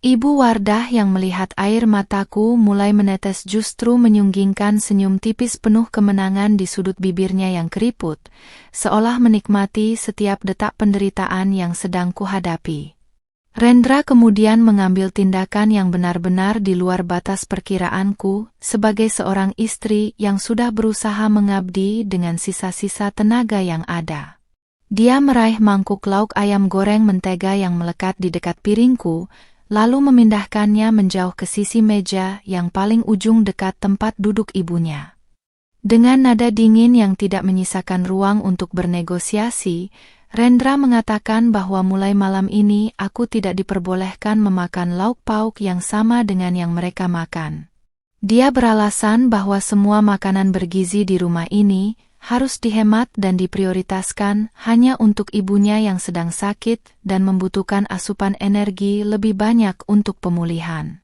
Ibu Wardah yang melihat air mataku mulai menetes justru menyunggingkan senyum tipis penuh kemenangan di sudut bibirnya yang keriput, seolah menikmati setiap detak penderitaan yang sedang kuhadapi. Rendra kemudian mengambil tindakan yang benar-benar di luar batas perkiraanku sebagai seorang istri yang sudah berusaha mengabdi dengan sisa-sisa tenaga yang ada. Dia meraih mangkuk lauk ayam goreng mentega yang melekat di dekat piringku, lalu memindahkannya menjauh ke sisi meja yang paling ujung dekat tempat duduk ibunya. Dengan nada dingin yang tidak menyisakan ruang untuk bernegosiasi, Rendra mengatakan bahwa mulai malam ini aku tidak diperbolehkan memakan lauk pauk yang sama dengan yang mereka makan. Dia beralasan bahwa semua makanan bergizi di rumah ini harus dihemat dan diprioritaskan hanya untuk ibunya yang sedang sakit dan membutuhkan asupan energi lebih banyak untuk pemulihan.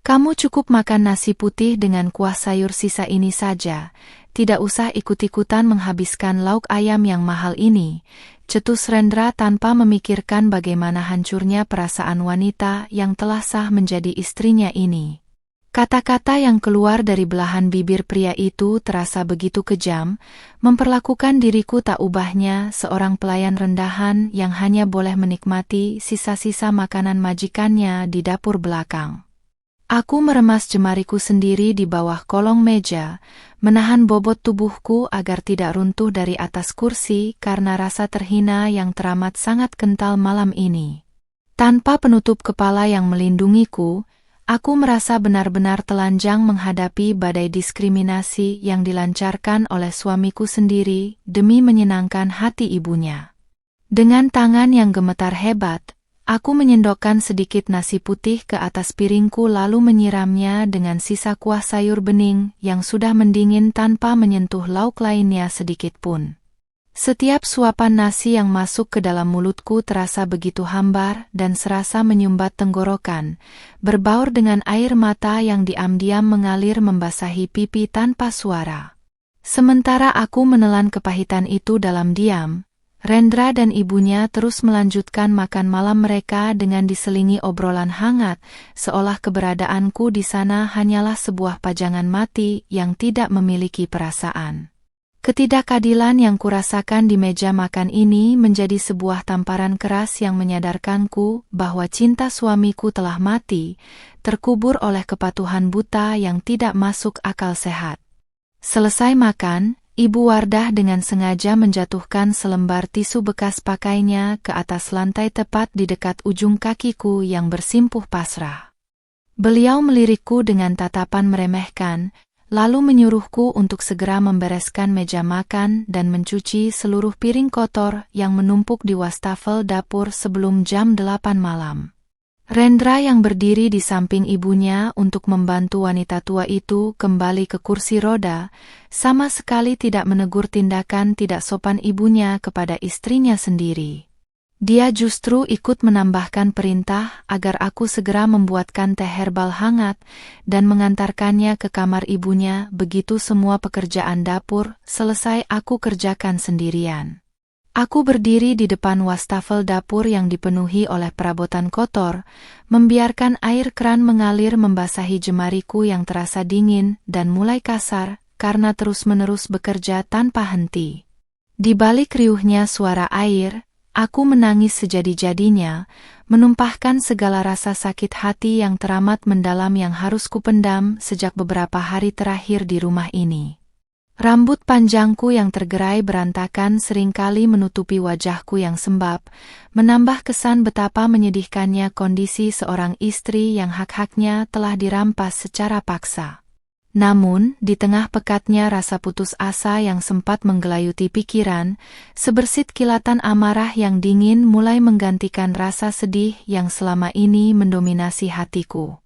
Kamu cukup makan nasi putih dengan kuah sayur sisa ini saja, tidak usah ikut-ikutan menghabiskan lauk ayam yang mahal ini, cetus Rendra tanpa memikirkan bagaimana hancurnya perasaan wanita yang telah sah menjadi istrinya ini. Kata-kata yang keluar dari belahan bibir pria itu terasa begitu kejam, memperlakukan diriku tak ubahnya seorang pelayan rendahan yang hanya boleh menikmati sisa-sisa makanan majikannya di dapur belakang. Aku meremas jemariku sendiri di bawah kolong meja, menahan bobot tubuhku agar tidak runtuh dari atas kursi karena rasa terhina yang teramat sangat kental malam ini. Tanpa penutup kepala yang melindungiku, aku merasa benar-benar telanjang menghadapi badai diskriminasi yang dilancarkan oleh suamiku sendiri demi menyenangkan hati ibunya. Dengan tangan yang gemetar hebat, Aku menyendokkan sedikit nasi putih ke atas piringku lalu menyiramnya dengan sisa kuah sayur bening yang sudah mendingin tanpa menyentuh lauk lainnya sedikit pun. Setiap suapan nasi yang masuk ke dalam mulutku terasa begitu hambar dan serasa menyumbat tenggorokan, berbaur dengan air mata yang diam-diam mengalir membasahi pipi tanpa suara. Sementara aku menelan kepahitan itu dalam diam, Rendra dan ibunya terus melanjutkan makan malam mereka dengan diselingi obrolan hangat, seolah keberadaanku di sana hanyalah sebuah pajangan mati yang tidak memiliki perasaan. Ketidakadilan yang kurasakan di meja makan ini menjadi sebuah tamparan keras yang menyadarkanku bahwa cinta suamiku telah mati, terkubur oleh kepatuhan buta yang tidak masuk akal sehat. Selesai makan, Ibu Wardah dengan sengaja menjatuhkan selembar tisu bekas pakainya ke atas lantai tepat di dekat ujung kakiku yang bersimpuh pasrah. Beliau melirikku dengan tatapan meremehkan, lalu menyuruhku untuk segera membereskan meja makan dan mencuci seluruh piring kotor yang menumpuk di wastafel dapur sebelum jam 8 malam. Rendra yang berdiri di samping ibunya untuk membantu wanita tua itu kembali ke kursi roda, sama sekali tidak menegur tindakan tidak sopan ibunya kepada istrinya sendiri. Dia justru ikut menambahkan perintah agar aku segera membuatkan teh herbal hangat dan mengantarkannya ke kamar ibunya begitu semua pekerjaan dapur selesai aku kerjakan sendirian. Aku berdiri di depan wastafel dapur yang dipenuhi oleh perabotan kotor, membiarkan air keran mengalir membasahi jemariku yang terasa dingin dan mulai kasar karena terus-menerus bekerja tanpa henti. Di balik riuhnya suara air, aku menangis sejadi-jadinya, menumpahkan segala rasa sakit hati yang teramat mendalam yang harus kupendam sejak beberapa hari terakhir di rumah ini. Rambut panjangku yang tergerai berantakan seringkali menutupi wajahku yang sembab, menambah kesan betapa menyedihkannya kondisi seorang istri yang hak-haknya telah dirampas secara paksa. Namun, di tengah pekatnya rasa putus asa yang sempat menggelayuti pikiran, sebersit kilatan amarah yang dingin mulai menggantikan rasa sedih yang selama ini mendominasi hatiku.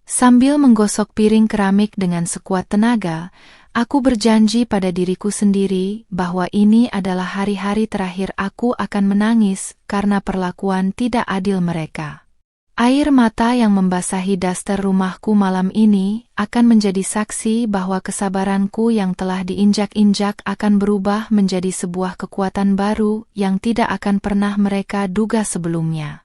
Sambil menggosok piring keramik dengan sekuat tenaga, aku berjanji pada diriku sendiri bahwa ini adalah hari-hari terakhir aku akan menangis karena perlakuan tidak adil mereka. Air mata yang membasahi daster rumahku malam ini akan menjadi saksi bahwa kesabaranku yang telah diinjak-injak akan berubah menjadi sebuah kekuatan baru yang tidak akan pernah mereka duga sebelumnya.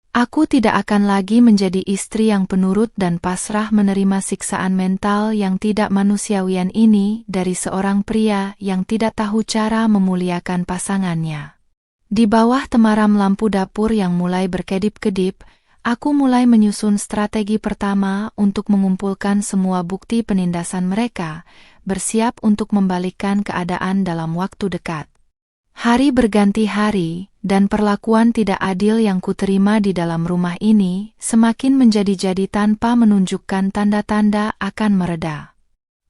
Aku tidak akan lagi menjadi istri yang penurut dan pasrah menerima siksaan mental yang tidak manusiawian ini dari seorang pria yang tidak tahu cara memuliakan pasangannya. Di bawah temaram lampu dapur yang mulai berkedip-kedip, aku mulai menyusun strategi pertama untuk mengumpulkan semua bukti penindasan mereka, bersiap untuk membalikkan keadaan dalam waktu dekat. Hari berganti hari, dan perlakuan tidak adil yang kuterima di dalam rumah ini semakin menjadi-jadi tanpa menunjukkan tanda-tanda akan mereda.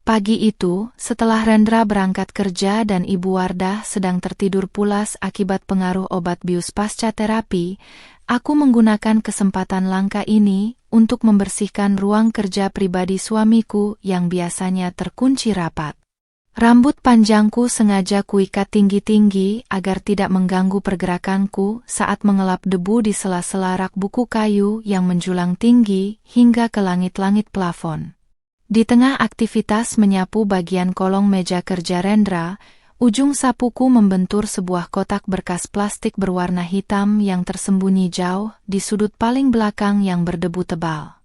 Pagi itu, setelah Rendra berangkat kerja dan Ibu Wardah sedang tertidur pulas akibat pengaruh obat bius pasca terapi, aku menggunakan kesempatan langka ini untuk membersihkan ruang kerja pribadi suamiku yang biasanya terkunci rapat. Rambut panjangku sengaja kuikat tinggi-tinggi agar tidak mengganggu pergerakanku saat mengelap debu di sela-sela rak buku kayu yang menjulang tinggi hingga ke langit-langit plafon. Di tengah aktivitas menyapu bagian kolong meja kerja Rendra, ujung sapuku membentur sebuah kotak berkas plastik berwarna hitam yang tersembunyi jauh di sudut paling belakang yang berdebu tebal.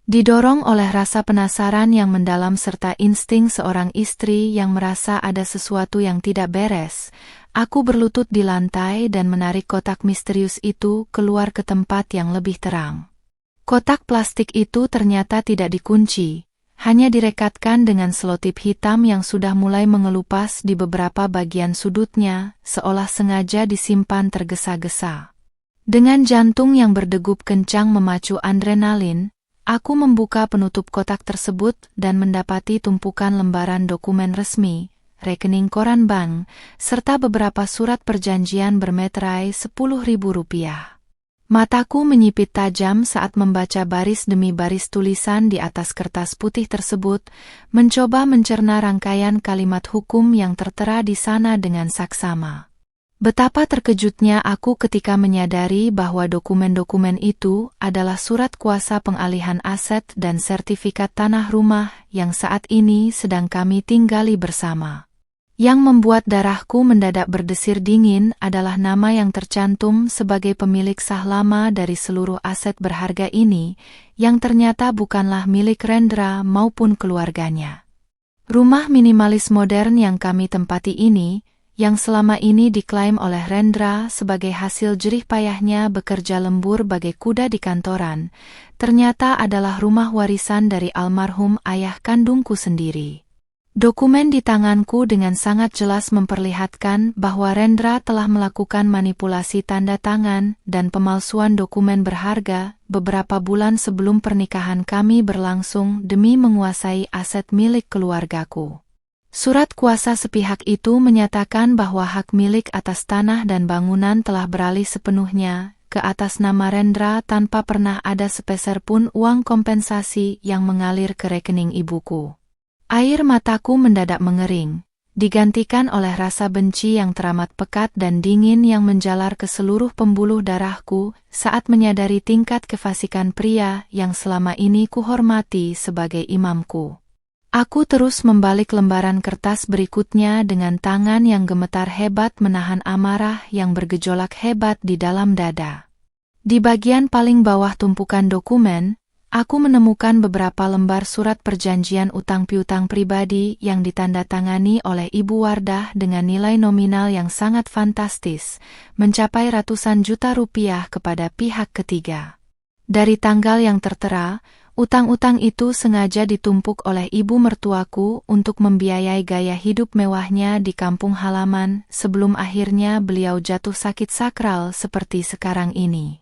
Didorong oleh rasa penasaran yang mendalam serta insting seorang istri yang merasa ada sesuatu yang tidak beres, aku berlutut di lantai dan menarik kotak misterius itu keluar ke tempat yang lebih terang. Kotak plastik itu ternyata tidak dikunci, hanya direkatkan dengan selotip hitam yang sudah mulai mengelupas di beberapa bagian sudutnya, seolah sengaja disimpan tergesa-gesa. Dengan jantung yang berdegup kencang memacu adrenalin, aku membuka penutup kotak tersebut dan mendapati tumpukan lembaran dokumen resmi, rekening koran bank, serta beberapa surat perjanjian bermeterai Rp10.000. Mataku menyipit tajam saat membaca baris demi baris tulisan di atas kertas putih tersebut, mencoba mencerna rangkaian kalimat hukum yang tertera di sana dengan saksama. Betapa terkejutnya aku ketika menyadari bahwa dokumen-dokumen itu adalah surat kuasa pengalihan aset dan sertifikat tanah rumah yang saat ini sedang kami tinggali bersama. Yang membuat darahku mendadak berdesir dingin adalah nama yang tercantum sebagai pemilik sah lama dari seluruh aset berharga ini, yang ternyata bukanlah milik Rendra maupun keluarganya. Rumah minimalis modern yang kami tempati ini, yang selama ini diklaim oleh Rendra sebagai hasil jerih payahnya bekerja lembur bagai kuda di kantoran, ternyata adalah rumah warisan dari almarhum ayah kandungku sendiri. Dokumen di tanganku dengan sangat jelas memperlihatkan bahwa Rendra telah melakukan manipulasi tanda tangan dan pemalsuan dokumen berharga beberapa bulan sebelum pernikahan kami berlangsung demi menguasai aset milik keluargaku. Surat kuasa sepihak itu menyatakan bahwa hak milik atas tanah dan bangunan telah beralih sepenuhnya ke atas nama Rendra tanpa pernah ada sepeser pun uang kompensasi yang mengalir ke rekening ibuku. Air mataku mendadak mengering, digantikan oleh rasa benci yang teramat pekat dan dingin yang menjalar ke seluruh pembuluh darahku saat menyadari tingkat kefasikan pria yang selama ini kuhormati sebagai imamku. Aku terus membalik lembaran kertas berikutnya dengan tangan yang gemetar hebat menahan amarah yang bergejolak hebat di dalam dada. Di bagian paling bawah tumpukan dokumen, aku menemukan beberapa lembar surat perjanjian utang piutang pribadi yang ditandatangani oleh Ibu Wardah dengan nilai nominal yang sangat fantastis, mencapai ratusan juta rupiah kepada pihak ketiga. Dari tanggal yang tertera, utang-utang itu sengaja ditumpuk oleh ibu mertuaku untuk membiayai gaya hidup mewahnya di kampung halaman sebelum akhirnya beliau jatuh sakit sakral seperti sekarang ini.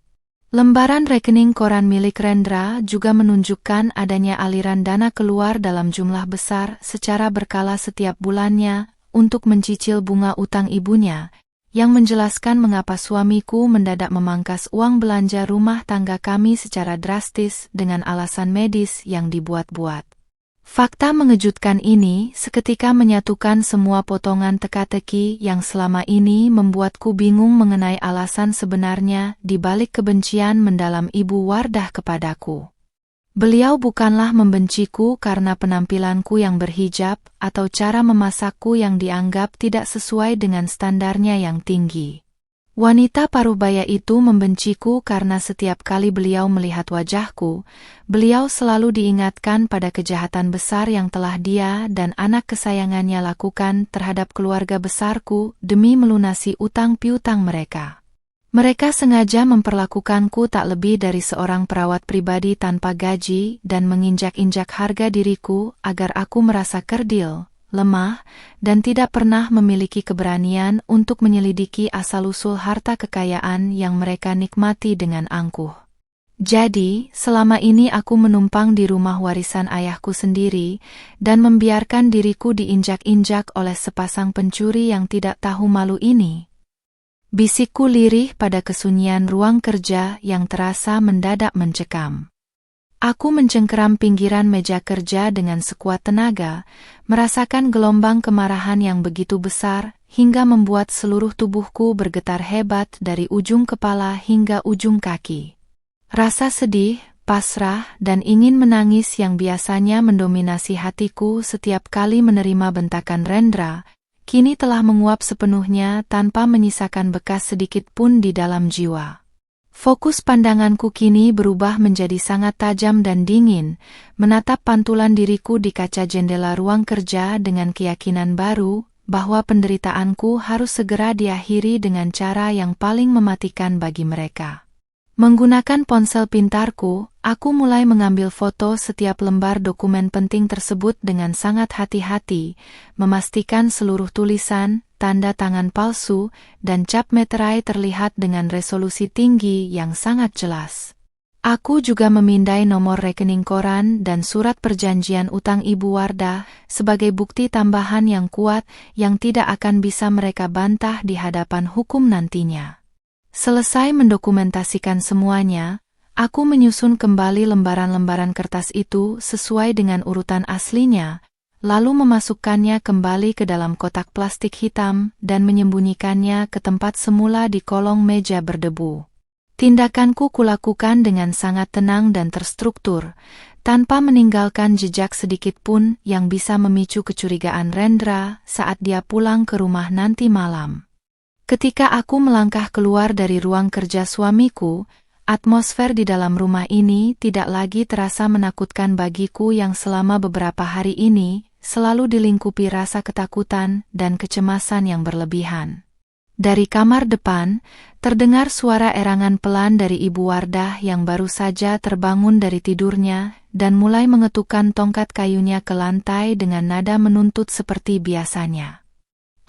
Lembaran rekening koran milik Rendra juga menunjukkan adanya aliran dana keluar dalam jumlah besar secara berkala setiap bulannya untuk mencicil bunga utang ibunya, yang menjelaskan mengapa suamiku mendadak memangkas uang belanja rumah tangga kami secara drastis dengan alasan medis yang dibuat-buat. Fakta mengejutkan ini seketika menyatukan semua potongan teka-teki yang selama ini membuatku bingung mengenai alasan sebenarnya di balik kebencian mendalam Ibu Wardah kepadaku. Beliau bukanlah membenciku karena penampilanku yang berhijab atau cara memasakku yang dianggap tidak sesuai dengan standarnya yang tinggi. Wanita paruhbaya itu membenciku karena setiap kali beliau melihat wajahku, beliau selalu diingatkan pada kejahatan besar yang telah dia dan anak kesayangannya lakukan terhadap keluarga besarku demi melunasi utang piutang mereka. Mereka sengaja memperlakukanku tak lebih dari seorang perawat pribadi tanpa gaji dan menginjak-injak harga diriku agar aku merasa kerdil, lemah, dan tidak pernah memiliki keberanian untuk menyelidiki asal-usul harta kekayaan yang mereka nikmati dengan angkuh. Jadi, selama ini aku menumpang di rumah warisan ayahku sendiri dan membiarkan diriku diinjak-injak oleh sepasang pencuri yang tidak tahu malu ini. Bisikku lirih pada kesunyian ruang kerja yang terasa mendadak mencekam. Aku mencengkeram pinggiran meja kerja dengan sekuat tenaga, merasakan gelombang kemarahan yang begitu besar hingga membuat seluruh tubuhku bergetar hebat dari ujung kepala hingga ujung kaki. Rasa sedih, pasrah, dan ingin menangis yang biasanya mendominasi hatiku setiap kali menerima bentakan Rendra, kini telah menguap sepenuhnya tanpa menyisakan bekas sedikit pun di dalam jiwa. Fokus pandanganku kini berubah menjadi sangat tajam dan dingin, menatap pantulan diriku di kaca jendela ruang kerja dengan keyakinan baru bahwa penderitaanku harus segera diakhiri dengan cara yang paling mematikan bagi mereka. Menggunakan ponsel pintarku, aku mulai mengambil foto setiap lembar dokumen penting tersebut dengan sangat hati-hati, memastikan seluruh tulisan, tanda tangan palsu, dan cap meterai terlihat dengan resolusi tinggi yang sangat jelas. Aku juga memindai nomor rekening koran dan surat perjanjian utang Ibu Wardah sebagai bukti tambahan yang kuat yang tidak akan bisa mereka bantah di hadapan hukum nantinya. Selesai mendokumentasikan semuanya, aku menyusun kembali lembaran-lembaran kertas itu sesuai dengan urutan aslinya, lalu memasukkannya kembali ke dalam kotak plastik hitam dan menyembunyikannya ke tempat semula di kolong meja berdebu. Tindakanku kulakukan dengan sangat tenang dan terstruktur, tanpa meninggalkan jejak sedikit pun yang bisa memicu kecurigaan Rendra saat dia pulang ke rumah nanti malam. Ketika aku melangkah keluar dari ruang kerja suamiku, atmosfer di dalam rumah ini tidak lagi terasa menakutkan bagiku yang selama beberapa hari ini selalu dilingkupi rasa ketakutan dan kecemasan yang berlebihan. Dari kamar depan, terdengar suara erangan pelan dari Ibu Wardah yang baru saja terbangun dari tidurnya dan mulai mengetukkan tongkat kayunya ke lantai dengan nada menuntut seperti biasanya.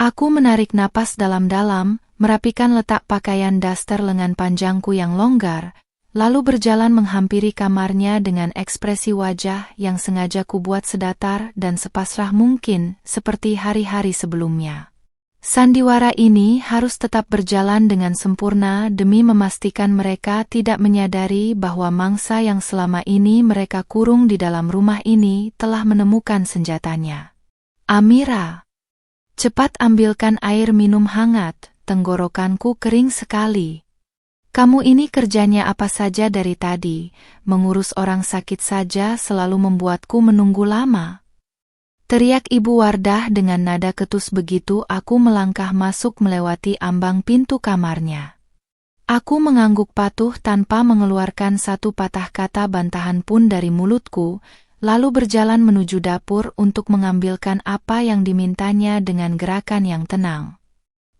Aku menarik napas dalam-dalam, merapikan letak pakaian daster lengan panjangku yang longgar, lalu berjalan menghampiri kamarnya dengan ekspresi wajah yang sengaja kubuat sedatar dan sepasrah mungkin seperti hari-hari sebelumnya. Sandiwara ini harus tetap berjalan dengan sempurna demi memastikan mereka tidak menyadari bahwa mangsa yang selama ini mereka kurung di dalam rumah ini telah menemukan senjatanya. Amira, cepat ambilkan air minum hangat, tenggorokanku kering sekali. Kamu ini kerjanya apa saja dari tadi, mengurus orang sakit saja selalu membuatku menunggu lama. Teriak Ibu Wardah dengan nada ketus begitu aku melangkah masuk melewati ambang pintu kamarnya. Aku mengangguk patuh tanpa mengeluarkan satu patah kata bantahan pun dari mulutku, lalu berjalan menuju dapur untuk mengambilkan apa yang dimintanya dengan gerakan yang tenang.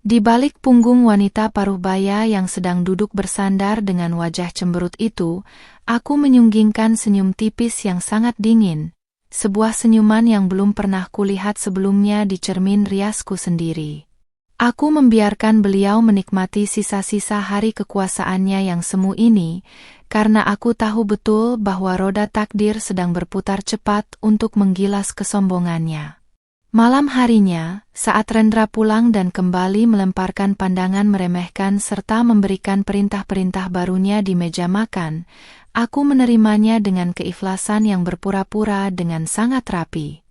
Di balik punggung wanita paruh baya yang sedang duduk bersandar dengan wajah cemberut itu, aku menyunggingkan senyum tipis yang sangat dingin, sebuah senyuman yang belum pernah kulihat sebelumnya di cermin riasku sendiri. Aku membiarkan beliau menikmati sisa-sisa hari kekuasaannya yang semu ini, karena aku tahu betul bahwa roda takdir sedang berputar cepat untuk menggilas kesombongannya. Malam harinya, saat Rendra pulang dan kembali melemparkan pandangan meremehkan serta memberikan perintah-perintah barunya di meja makan, aku menerimanya dengan keikhlasan yang berpura-pura dengan sangat rapi.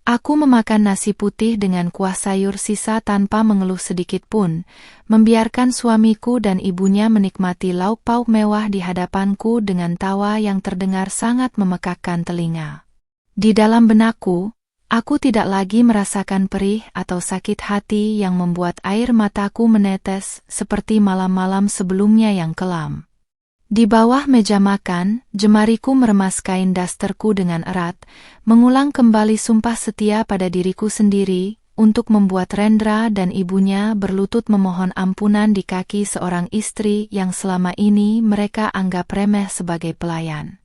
Aku memakan nasi putih dengan kuah sayur sisa tanpa mengeluh sedikit pun, membiarkan suamiku dan ibunya menikmati lauk pauk mewah di hadapanku dengan tawa yang terdengar sangat memekakkan telinga. Di dalam benakku, aku tidak lagi merasakan perih atau sakit hati yang membuat air mataku menetes seperti malam-malam sebelumnya yang kelam. Di bawah meja makan, jemariku meremas kain dasterku dengan erat, mengulang kembali sumpah setia pada diriku sendiri, untuk membuat Rendra dan ibunya berlutut memohon ampunan di kaki seorang istri yang selama ini mereka anggap remeh sebagai pelayan.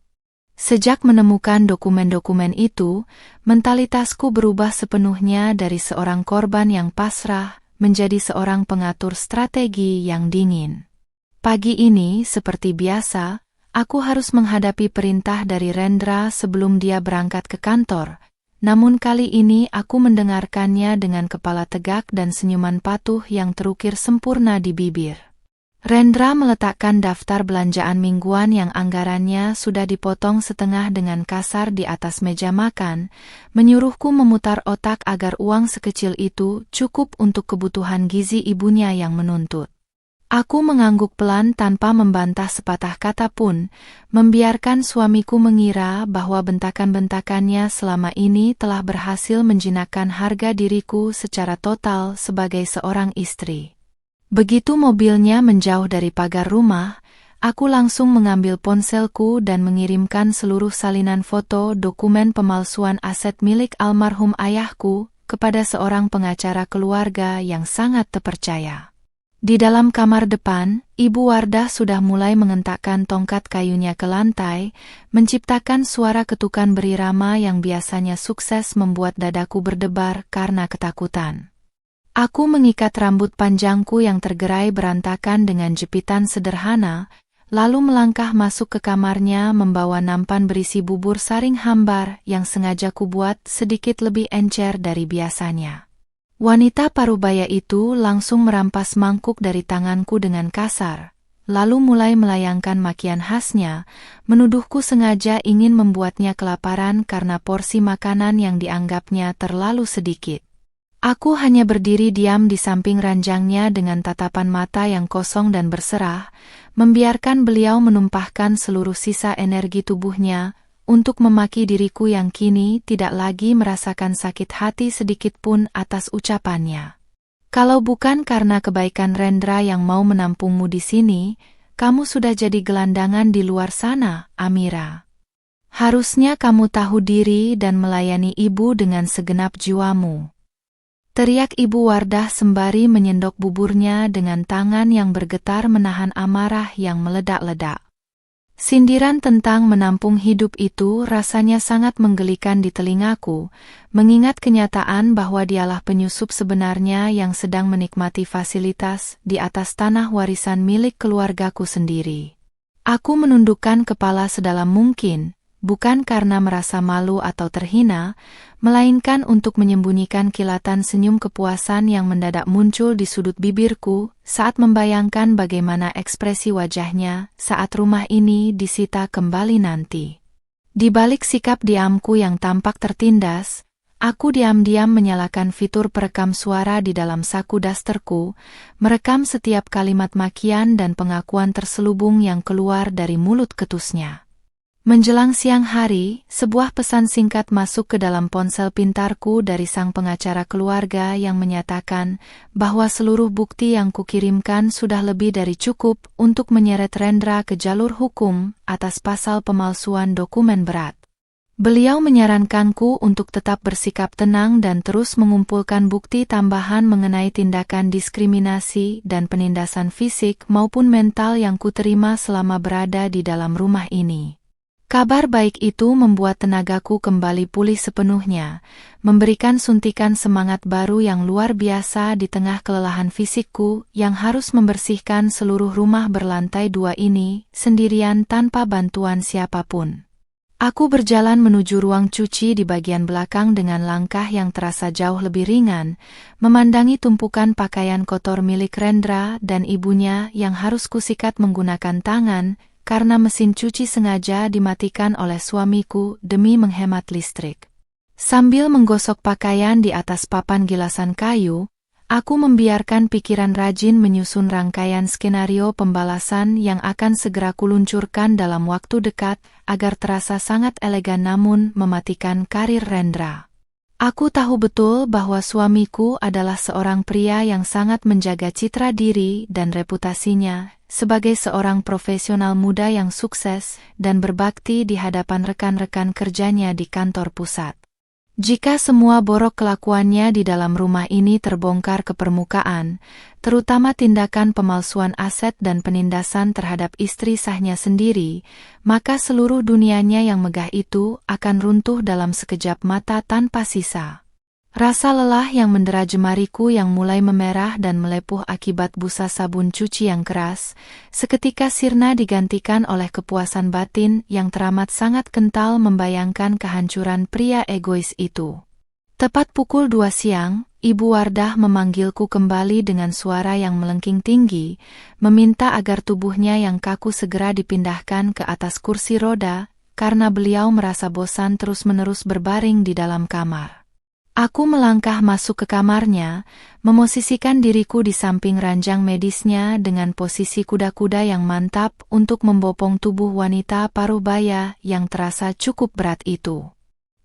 Sejak menemukan dokumen-dokumen itu, mentalitasku berubah sepenuhnya dari seorang korban yang pasrah, menjadi seorang pengatur strategi yang dingin. Pagi ini, seperti biasa, aku harus menghadapi perintah dari Rendra sebelum dia berangkat ke kantor, namun kali ini aku mendengarkannya dengan kepala tegak dan senyuman patuh yang terukir sempurna di bibir. Rendra meletakkan daftar belanjaan mingguan yang anggarannya sudah dipotong setengah dengan kasar di atas meja makan, menyuruhku memutar otak agar uang sekecil itu cukup untuk kebutuhan gizi ibunya yang menuntut. Aku mengangguk pelan tanpa membantah sepatah kata pun, membiarkan suamiku mengira bahwa bentakan-bentakannya selama ini telah berhasil menjinakkan harga diriku secara total sebagai seorang istri. Begitu mobilnya menjauh dari pagar rumah, aku langsung mengambil ponselku dan mengirimkan seluruh salinan foto dokumen pemalsuan aset milik almarhum ayahku kepada seorang pengacara keluarga yang sangat terpercaya. Di dalam kamar depan, Ibu Wardah sudah mulai mengentakkan tongkat kayunya ke lantai, menciptakan suara ketukan berirama yang biasanya sukses membuat dadaku berdebar karena ketakutan. Aku mengikat rambut panjangku yang tergerai berantakan dengan jepitan sederhana, lalu melangkah masuk ke kamarnya membawa nampan berisi bubur saring hambar yang sengaja kubuat sedikit lebih encer dari biasanya. Wanita parubaya itu langsung merampas mangkuk dari tanganku dengan kasar, lalu mulai melayangkan makian khasnya, menuduhku sengaja ingin membuatnya kelaparan karena porsi makanan yang dianggapnya terlalu sedikit. Aku hanya berdiri diam di samping ranjangnya dengan tatapan mata yang kosong dan berserah, membiarkan beliau menumpahkan seluruh sisa energi tubuhnya untuk memaki diriku yang kini tidak lagi merasakan sakit hati sedikit pun atas ucapannya. Kalau bukan karena kebaikan Rendra yang mau menampungmu di sini, kamu sudah jadi gelandangan di luar sana, Amira. Harusnya kamu tahu diri dan melayani ibu dengan segenap jiwamu. Teriak Ibu Wardah sembari menyendok buburnya dengan tangan yang bergetar menahan amarah yang meledak-ledak. Sindiran tentang menampung hidup itu rasanya sangat menggelikan di telingaku, mengingat kenyataan bahwa dialah penyusup sebenarnya yang sedang menikmati fasilitas di atas tanah warisan milik keluargaku sendiri. Aku menundukkan kepala sedalam mungkin, bukan karena merasa malu atau terhina, melainkan untuk menyembunyikan kilatan senyum kepuasan yang mendadak muncul di sudut bibirku saat membayangkan bagaimana ekspresi wajahnya saat rumah ini disita kembali nanti. Di balik sikap diamku yang tampak tertindas, aku diam-diam menyalakan fitur perekam suara di dalam saku dasterku, merekam setiap kalimat makian dan pengakuan terselubung yang keluar dari mulut ketusnya. Menjelang siang hari, sebuah pesan singkat masuk ke dalam ponsel pintarku dari sang pengacara keluarga yang menyatakan bahwa seluruh bukti yang kukirimkan sudah lebih dari cukup untuk menyeret Rendra ke jalur hukum atas pasal pemalsuan dokumen berat. Beliau menyarankanku untuk tetap bersikap tenang dan terus mengumpulkan bukti tambahan mengenai tindakan diskriminasi dan penindasan fisik maupun mental yang kuterima selama berada di dalam rumah ini. Kabar baik itu membuat tenagaku kembali pulih sepenuhnya, memberikan suntikan semangat baru yang luar biasa di tengah kelelahan fisikku yang harus membersihkan seluruh rumah berlantai 2 ini sendirian tanpa bantuan siapapun. Aku berjalan menuju ruang cuci di bagian belakang dengan langkah yang terasa jauh lebih ringan, memandangi tumpukan pakaian kotor milik Rendra dan ibunya yang harus kusikat menggunakan tangan, karena mesin cuci sengaja dimatikan oleh suamiku demi menghemat listrik. Sambil menggosok pakaian di atas papan gilasan kayu, aku membiarkan pikiran rajin menyusun rangkaian skenario pembalasan yang akan segera kuluncurkan dalam waktu dekat agar terasa sangat elegan namun mematikan karir Rendra. Aku tahu betul bahwa suamiku adalah seorang pria yang sangat menjaga citra diri dan reputasinya sebagai seorang profesional muda yang sukses dan berbakti di hadapan rekan-rekan kerjanya di kantor pusat. Jika semua borok kelakuannya di dalam rumah ini terbongkar ke permukaan, terutama tindakan pemalsuan aset dan penindasan terhadap istri sahnya sendiri, maka seluruh dunianya yang megah itu akan runtuh dalam sekejap mata tanpa sisa. Rasa lelah yang mendera jemariku yang mulai memerah dan melepuh akibat busa sabun cuci yang keras, seketika sirna digantikan oleh kepuasan batin yang teramat sangat kental membayangkan kehancuran pria egois itu. Tepat pukul 2 siang, Ibu Wardah memanggilku kembali dengan suara yang melengking tinggi, meminta agar tubuhnya yang kaku segera dipindahkan ke atas kursi roda, karena beliau merasa bosan terus-menerus berbaring di dalam kamar. Aku melangkah masuk ke kamarnya, memosisikan diriku di samping ranjang medisnya dengan posisi kuda-kuda yang mantap untuk membopong tubuh wanita parubaya yang terasa cukup berat itu.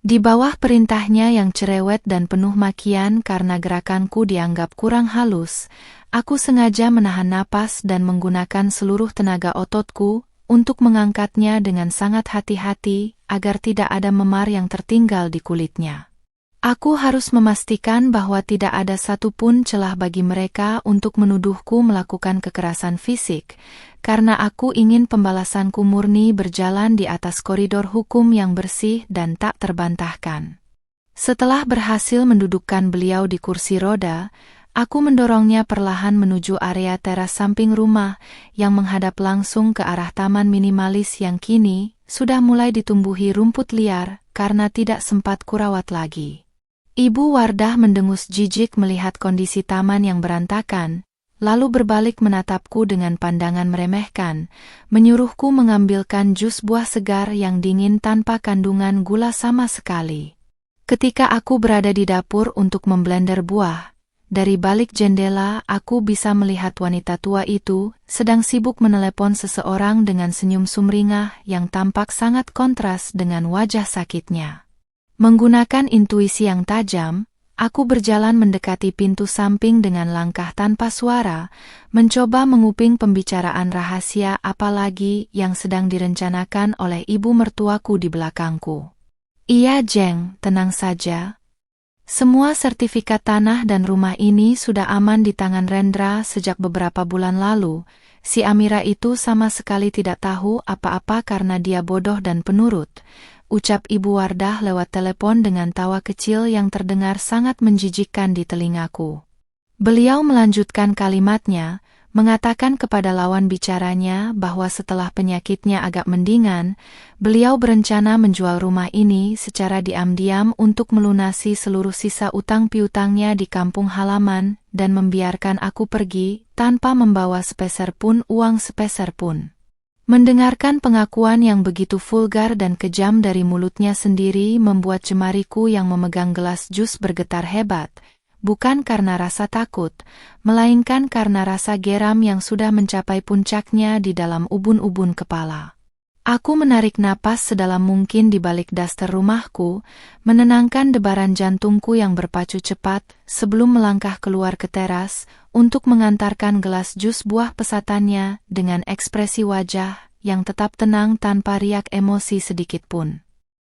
Di bawah perintahnya yang cerewet dan penuh makian karena gerakanku dianggap kurang halus, aku sengaja menahan napas dan menggunakan seluruh tenaga ototku untuk mengangkatnya dengan sangat hati-hati agar tidak ada memar yang tertinggal di kulitnya. Aku harus memastikan bahwa tidak ada satupun celah bagi mereka untuk menuduhku melakukan kekerasan fisik, karena aku ingin pembalasanku murni berjalan di atas koridor hukum yang bersih dan tak terbantahkan. Setelah berhasil mendudukkan beliau di kursi roda, aku mendorongnya perlahan menuju area teras samping rumah yang menghadap langsung ke arah taman minimalis yang kini sudah mulai ditumbuhi rumput liar karena tidak sempat kurawat lagi. Ibu Wardah mendengus jijik melihat kondisi taman yang berantakan, lalu berbalik menatapku dengan pandangan meremehkan, menyuruhku mengambilkan jus buah segar yang dingin tanpa kandungan gula sama sekali. Ketika aku berada di dapur untuk memblender buah, dari balik jendela aku bisa melihat wanita tua itu sedang sibuk menelepon seseorang dengan senyum sumringah yang tampak sangat kontras dengan wajah sakitnya. Menggunakan intuisi yang tajam, aku berjalan mendekati pintu samping dengan langkah tanpa suara, mencoba menguping pembicaraan rahasia apalagi yang sedang direncanakan oleh ibu mertuaku di belakangku. Iya Jeng, tenang saja. Semua sertifikat tanah dan rumah ini sudah aman di tangan Rendra sejak beberapa bulan lalu. Si Amira itu sama sekali tidak tahu apa-apa karena dia bodoh dan penurut, ucap Ibu Wardah lewat telepon dengan tawa kecil yang terdengar sangat menjijikkan di telingaku. Beliau melanjutkan kalimatnya, mengatakan kepada lawan bicaranya bahwa setelah penyakitnya agak mendingan, beliau berencana menjual rumah ini secara diam-diam untuk melunasi seluruh sisa utang piutangnya di kampung halaman dan membiarkan aku pergi tanpa membawa sepeser pun uang sepeser pun. Mendengarkan pengakuan yang begitu vulgar dan kejam dari mulutnya sendiri membuat jemariku yang memegang gelas jus bergetar hebat, bukan karena rasa takut, melainkan karena rasa geram yang sudah mencapai puncaknya di dalam ubun-ubun kepala. Aku menarik napas sedalam mungkin di balik daster rumahku, menenangkan debaran jantungku yang berpacu cepat sebelum melangkah keluar ke teras untuk mengantarkan gelas jus buah pesatannya dengan ekspresi wajah yang tetap tenang tanpa riak emosi sedikitpun.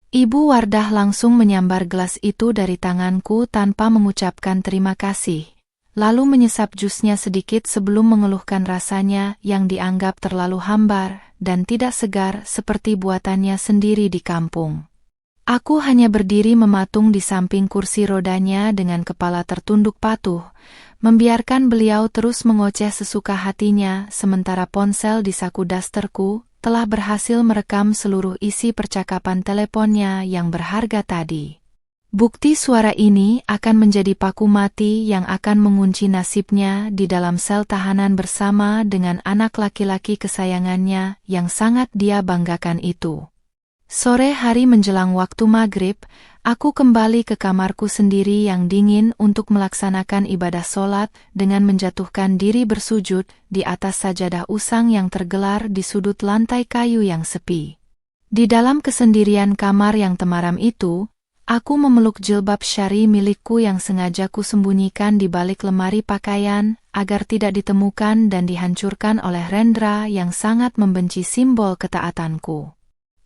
Ibu Wardah langsung menyambar gelas itu dari tanganku tanpa mengucapkan terima kasih, lalu menyesap jusnya sedikit sebelum mengeluhkan rasanya yang dianggap terlalu hambar dan tidak segar seperti buatannya sendiri di kampung. Aku hanya berdiri mematung di samping kursi rodanya dengan kepala tertunduk patuh, membiarkan beliau terus mengoceh sesuka hatinya sementara ponsel di saku dasterku telah berhasil merekam seluruh isi percakapan teleponnya yang berharga tadi. Bukti suara ini akan menjadi paku mati yang akan mengunci nasibnya di dalam sel tahanan bersama dengan anak laki-laki kesayangannya yang sangat dia banggakan itu. Sore hari menjelang waktu maghrib, aku kembali ke kamarku sendiri yang dingin untuk melaksanakan ibadah sholat dengan menjatuhkan diri bersujud di atas sajadah usang yang tergelar di sudut lantai kayu yang sepi. Di dalam kesendirian kamar yang temaram itu, aku memeluk jilbab syari milikku yang sengaja kusembunyikan di balik lemari pakaian agar tidak ditemukan dan dihancurkan oleh Rendra yang sangat membenci simbol ketaatanku.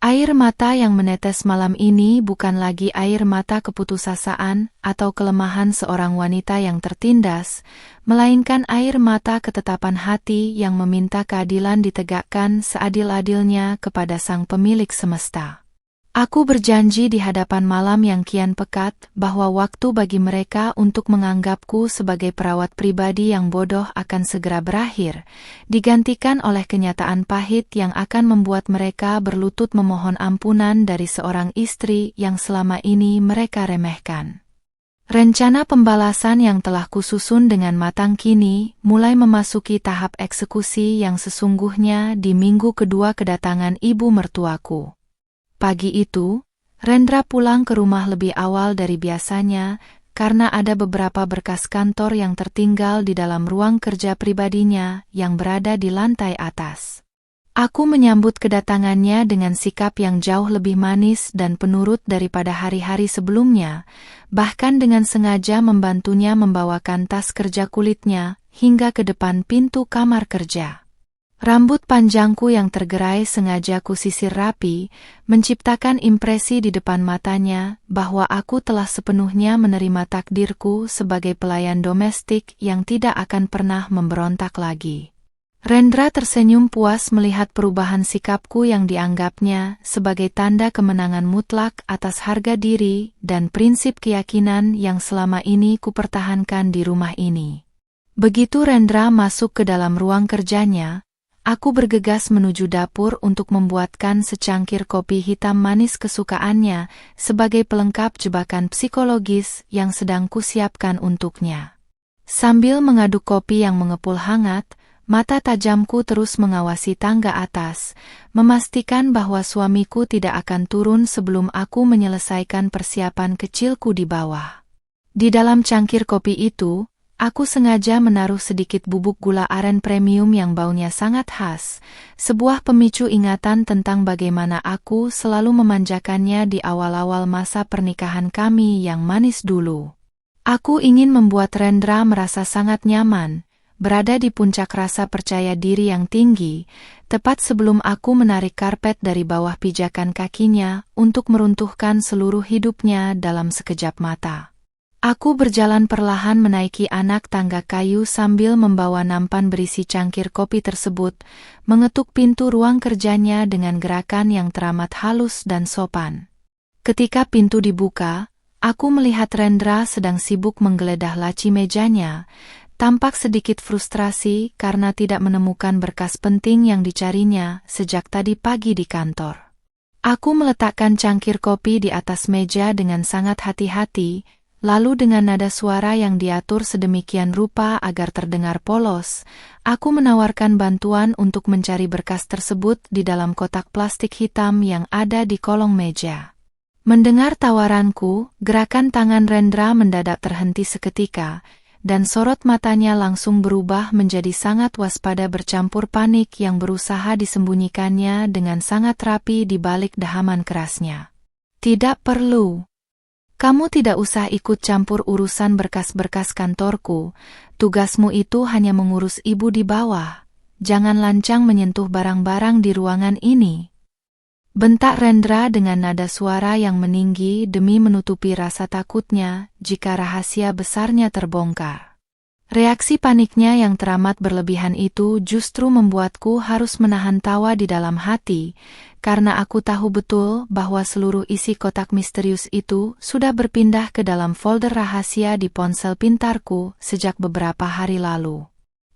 Air mata yang menetes malam ini bukan lagi air mata keputusasaan atau kelemahan seorang wanita yang tertindas, melainkan air mata ketetapan hati yang meminta keadilan ditegakkan seadil-adilnya kepada Sang Pemilik Semesta. Aku berjanji di hadapan malam yang kian pekat bahwa waktu bagi mereka untuk menganggapku sebagai perawat pribadi yang bodoh akan segera berakhir, digantikan oleh kenyataan pahit yang akan membuat mereka berlutut memohon ampunan dari seorang istri yang selama ini mereka remehkan. Rencana pembalasan yang telah kususun dengan matang kini mulai memasuki tahap eksekusi yang sesungguhnya di minggu kedua kedatangan ibu mertuaku. Pagi itu, Rendra pulang ke rumah lebih awal dari biasanya karena ada beberapa berkas kantor yang tertinggal di dalam ruang kerja pribadinya yang berada di lantai atas. Aku menyambut kedatangannya dengan sikap yang jauh lebih manis dan penurut daripada hari-hari sebelumnya, bahkan dengan sengaja membantunya membawakan tas kerja kulitnya hingga ke depan pintu kamar kerja. Rambut panjangku yang tergerai sengaja kusisir rapi, menciptakan impresi di depan matanya bahwa aku telah sepenuhnya menerima takdirku sebagai pelayan domestik yang tidak akan pernah memberontak lagi. Rendra tersenyum puas melihat perubahan sikapku yang dianggapnya sebagai tanda kemenangan mutlak atas harga diri dan prinsip keyakinan yang selama ini kupertahankan di rumah ini. Begitu Rendra masuk ke dalam ruang kerjanya, aku bergegas menuju dapur untuk membuatkan secangkir kopi hitam manis kesukaannya sebagai pelengkap jebakan psikologis yang sedang kusiapkan untuknya. Sambil mengaduk kopi yang mengepul hangat, mata tajamku terus mengawasi tangga atas, memastikan bahwa suamiku tidak akan turun sebelum aku menyelesaikan persiapan kecilku di bawah. Di dalam cangkir kopi itu, aku sengaja menaruh sedikit bubuk gula aren premium yang baunya sangat khas, sebuah pemicu ingatan tentang bagaimana aku selalu memanjakannya di awal-awal masa pernikahan kami yang manis dulu. Aku ingin membuat Rendra merasa sangat nyaman, berada di puncak rasa percaya diri yang tinggi, tepat sebelum aku menarik karpet dari bawah pijakan kakinya untuk meruntuhkan seluruh hidupnya dalam sekejap mata. Aku berjalan perlahan menaiki anak tangga kayu sambil membawa nampan berisi cangkir kopi tersebut, mengetuk pintu ruang kerjanya dengan gerakan yang teramat halus dan sopan. Ketika pintu dibuka, aku melihat Rendra sedang sibuk menggeledah laci mejanya, tampak sedikit frustrasi karena tidak menemukan berkas penting yang dicarinya sejak tadi pagi di kantor. Aku meletakkan cangkir kopi di atas meja dengan sangat hati-hati, lalu dengan nada suara yang diatur sedemikian rupa agar terdengar polos, aku menawarkan bantuan untuk mencari berkas tersebut di dalam kotak plastik hitam yang ada di kolong meja. Mendengar tawaranku, gerakan tangan Rendra mendadak terhenti seketika, dan sorot matanya langsung berubah menjadi sangat waspada bercampur panik yang berusaha disembunyikannya dengan sangat rapi di balik dahaman kerasnya. "Tidak perlu. Kamu tidak usah ikut campur urusan berkas-berkas kantorku. Tugasmu itu hanya mengurus ibu di bawah. Jangan lancang menyentuh barang-barang di ruangan ini," bentak Rendra dengan nada suara yang meninggi demi menutupi rasa takutnya jika rahasia besarnya terbongkar. Reaksi paniknya yang teramat berlebihan itu justru membuatku harus menahan tawa di dalam hati, karena aku tahu betul bahwa seluruh isi kotak misterius itu sudah berpindah ke dalam folder rahasia di ponsel pintarku sejak beberapa hari lalu.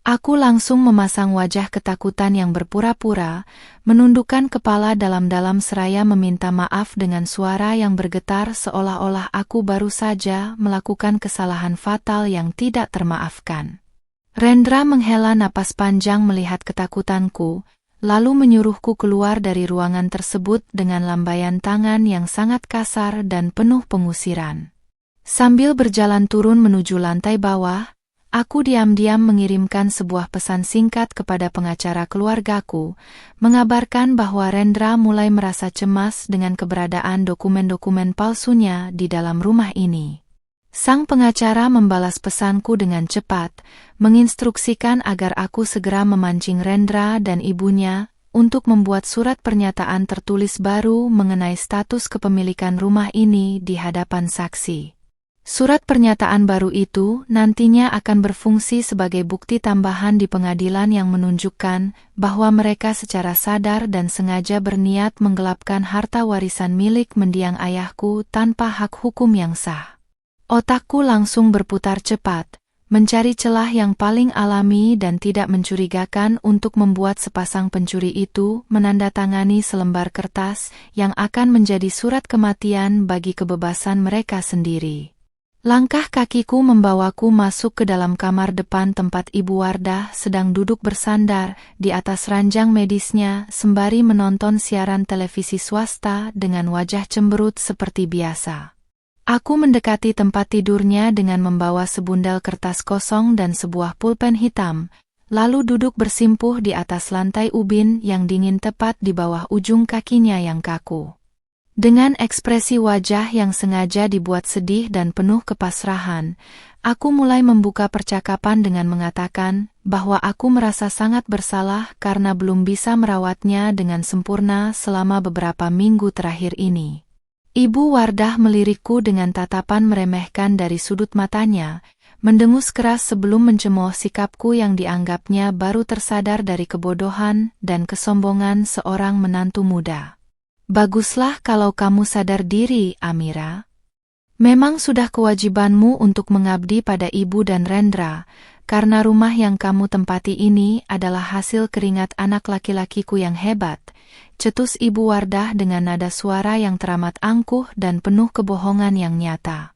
Aku langsung memasang wajah ketakutan yang berpura-pura, menundukkan kepala dalam-dalam seraya meminta maaf dengan suara yang bergetar seolah-olah aku baru saja melakukan kesalahan fatal yang tidak termaafkan. Rendra menghela napas panjang melihat ketakutanku, lalu menyuruhku keluar dari ruangan tersebut dengan lambaian tangan yang sangat kasar dan penuh pengusiran. Sambil berjalan turun menuju lantai bawah, aku diam-diam mengirimkan sebuah pesan singkat kepada pengacara keluargaku, mengabarkan bahwa Rendra mulai merasa cemas dengan keberadaan dokumen-dokumen palsunya di dalam rumah ini. Sang pengacara membalas pesanku dengan cepat, menginstruksikan agar aku segera memancing Rendra dan ibunya untuk membuat surat pernyataan tertulis baru mengenai status kepemilikan rumah ini di hadapan saksi. Surat pernyataan baru itu nantinya akan berfungsi sebagai bukti tambahan di pengadilan yang menunjukkan bahwa mereka secara sadar dan sengaja berniat menggelapkan harta warisan milik mendiang ayahku tanpa hak hukum yang sah. Otakku langsung berputar cepat, mencari celah yang paling alami dan tidak mencurigakan untuk membuat sepasang pencuri itu menandatangani selembar kertas yang akan menjadi surat kematian bagi kebebasan mereka sendiri. Langkah kakiku membawaku masuk ke dalam kamar depan tempat Ibu Wardah sedang duduk bersandar di atas ranjang medisnya sembari menonton siaran televisi swasta dengan wajah cemberut seperti biasa. Aku mendekati tempat tidurnya dengan membawa sebundel kertas kosong dan sebuah pulpen hitam, lalu duduk bersimpuh di atas lantai ubin yang dingin tepat di bawah ujung kakinya yang kaku. Dengan ekspresi wajah yang sengaja dibuat sedih dan penuh kepasrahan, aku mulai membuka percakapan dengan mengatakan bahwa aku merasa sangat bersalah karena belum bisa merawatnya dengan sempurna selama beberapa minggu terakhir ini. Ibu Wardah melirikku dengan tatapan meremehkan dari sudut matanya, mendengus keras sebelum mencemooh sikapku yang dianggapnya baru tersadar dari kebodohan dan kesombongan seorang menantu muda. "Baguslah kalau kamu sadar diri, Amira. Memang sudah kewajibanmu untuk mengabdi pada ibu dan Rendra, karena rumah yang kamu tempati ini adalah hasil keringat anak laki-lakiku yang hebat," cetus Ibu Wardah dengan nada suara yang teramat angkuh dan penuh kebohongan yang nyata.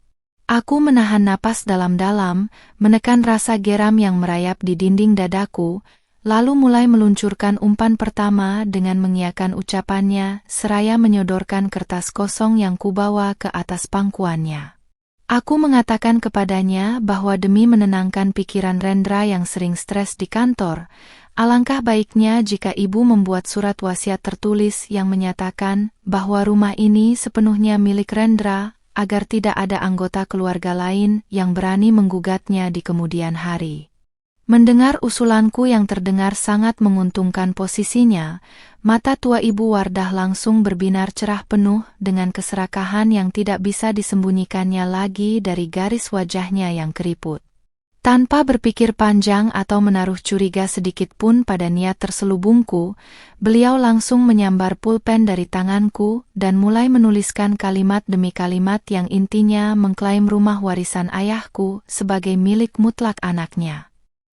Aku menahan napas dalam-dalam, menekan rasa geram yang merayap di dinding dadaku, lalu mulai meluncurkan umpan pertama dengan mengiyakan ucapannya, seraya menyodorkan kertas kosong yang kubawa ke atas pangkuannya. Aku mengatakan kepadanya bahwa demi menenangkan pikiran Rendra yang sering stres di kantor, alangkah baiknya jika ibu membuat surat wasiat tertulis yang menyatakan bahwa rumah ini sepenuhnya milik Rendra, agar tidak ada anggota keluarga lain yang berani menggugatnya di kemudian hari. Mendengar usulanku yang terdengar sangat menguntungkan posisinya, mata tua Ibu Wardah langsung berbinar cerah penuh dengan keserakahan yang tidak bisa disembunyikannya lagi dari garis wajahnya yang keriput. Tanpa berpikir panjang atau menaruh curiga sedikit pun pada niat terselubungku, beliau langsung menyambar pulpen dari tanganku dan mulai menuliskan kalimat demi kalimat yang intinya mengklaim rumah warisan ayahku sebagai milik mutlak anaknya.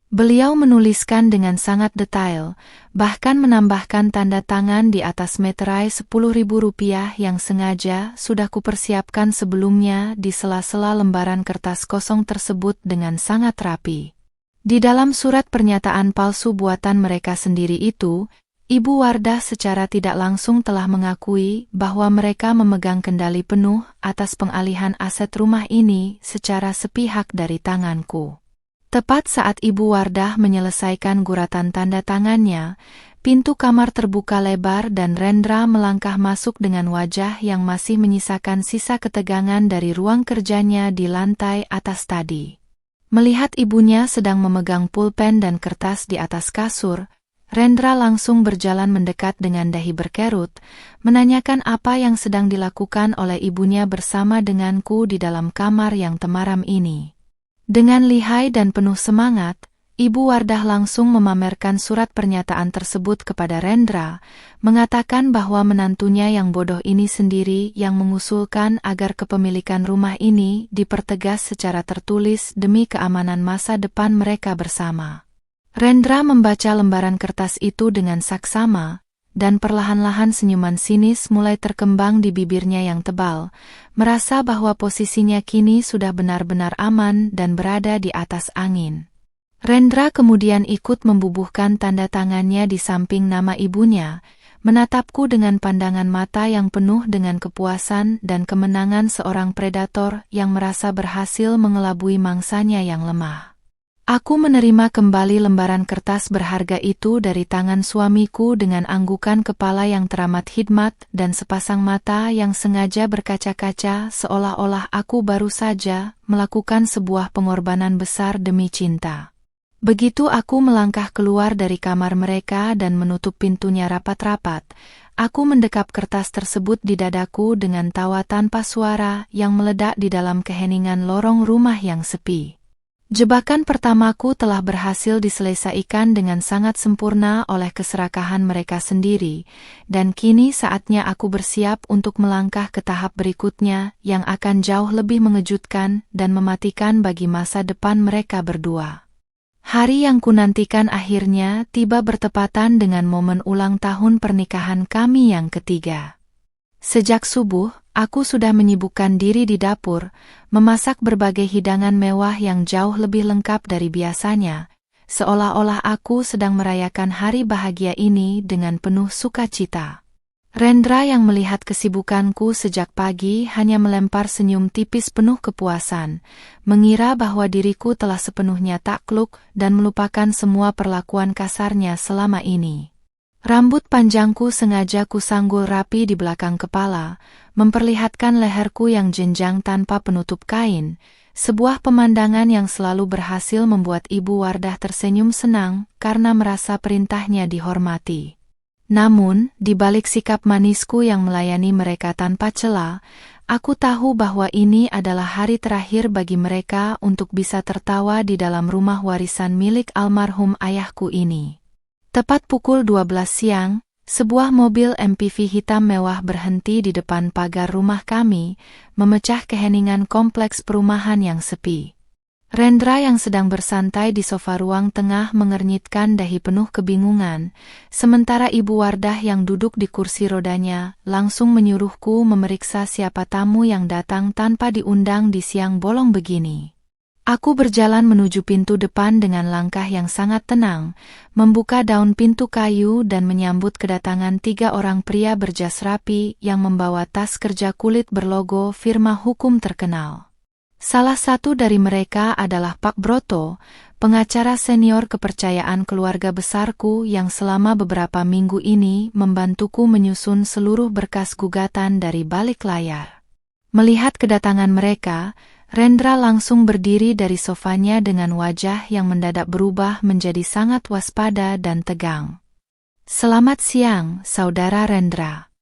Beliau menuliskan dengan sangat detail, bahkan menambahkan tanda tangan di atas meterai Rp10.000 yang sengaja sudah kupersiapkan sebelumnya di sela-sela lembaran kertas kosong tersebut dengan sangat rapi. Di dalam surat pernyataan palsu buatan mereka sendiri itu, Ibu Wardah secara tidak langsung telah mengakui bahwa mereka memegang kendali penuh atas pengalihan aset rumah ini secara sepihak dari tanganku. Tepat saat Ibu Wardah menyelesaikan guratan tanda tangannya, pintu kamar terbuka lebar dan Rendra melangkah masuk dengan wajah yang masih menyisakan sisa ketegangan dari ruang kerjanya di lantai atas tadi. Melihat ibunya sedang memegang pulpen dan kertas di atas kasur, Rendra langsung berjalan mendekat dengan dahi berkerut, menanyakan apa yang sedang dilakukan oleh ibunya bersama denganku di dalam kamar yang temaram ini. Dengan lihai dan penuh semangat, Ibu Wardah langsung memamerkan surat pernyataan tersebut kepada Rendra, mengatakan bahwa menantunya yang bodoh ini sendiri yang mengusulkan agar kepemilikan rumah ini dipertegas secara tertulis demi keamanan masa depan mereka bersama. Rendra membaca lembaran kertas itu dengan saksama, dan perlahan-lahan senyuman sinis mulai terkembang di bibirnya yang tebal, merasa bahwa posisinya kini sudah benar-benar aman dan berada di atas angin. Rendra kemudian ikut membubuhkan tanda tangannya di samping nama ibunya, menatapku dengan pandangan mata yang penuh dengan kepuasan dan kemenangan seorang predator yang merasa berhasil mengelabui mangsanya yang lemah. Aku menerima kembali lembaran kertas berharga itu dari tangan suamiku dengan anggukan kepala yang teramat hikmat dan sepasang mata yang sengaja berkaca-kaca seolah-olah aku baru saja melakukan sebuah pengorbanan besar demi cinta. Begitu aku melangkah keluar dari kamar mereka dan menutup pintunya rapat-rapat, aku mendekap kertas tersebut di dadaku dengan tawa tanpa suara yang meledak di dalam keheningan lorong rumah yang sepi. Jebakan pertamaku telah berhasil diselesaikan dengan sangat sempurna oleh keserakahan mereka sendiri, dan kini saatnya aku bersiap untuk melangkah ke tahap berikutnya yang akan jauh lebih mengejutkan dan mematikan bagi masa depan mereka berdua. Hari yang kunantikan akhirnya tiba bertepatan dengan momen ulang tahun pernikahan kami yang ketiga. Sejak subuh, aku sudah menyibukkan diri di dapur, memasak berbagai hidangan mewah yang jauh lebih lengkap dari biasanya, seolah-olah aku sedang merayakan hari bahagia ini dengan penuh sukacita. Rendra yang melihat kesibukanku sejak pagi hanya melempar senyum tipis penuh kepuasan, mengira bahwa diriku telah sepenuhnya takluk dan melupakan semua perlakuan kasarnya selama ini. Rambut panjangku sengaja kusanggul rapi di belakang kepala, memperlihatkan leherku yang jenjang tanpa penutup kain, sebuah pemandangan yang selalu berhasil membuat Ibu Wardah tersenyum senang karena merasa perintahnya dihormati. Namun, di balik sikap manisku yang melayani mereka tanpa cela, aku tahu bahwa ini adalah hari terakhir bagi mereka untuk bisa tertawa di dalam rumah warisan milik almarhum ayahku ini. Tepat pukul 12 siang, sebuah mobil MPV hitam mewah berhenti di depan pagar rumah kami, memecah keheningan kompleks perumahan yang sepi. Rendra yang sedang bersantai di sofa ruang tengah mengernyitkan dahi penuh kebingungan, sementara Ibu Wardah yang duduk di kursi rodanya langsung menyuruhku memeriksa siapa tamu yang datang tanpa diundang di siang bolong begini. Aku berjalan menuju pintu depan dengan langkah yang sangat tenang, membuka daun pintu kayu dan menyambut kedatangan 3 orang pria berjas rapi yang membawa tas kerja kulit berlogo firma hukum terkenal. Salah satu dari mereka adalah Pak Broto, pengacara senior kepercayaan keluarga besarku yang selama beberapa minggu ini membantuku menyusun seluruh berkas gugatan dari balik layar. Melihat kedatangan mereka, Rendra langsung berdiri dari sofanya dengan wajah yang mendadak berubah menjadi sangat waspada dan tegang. "Selamat siang, Saudara Rendra.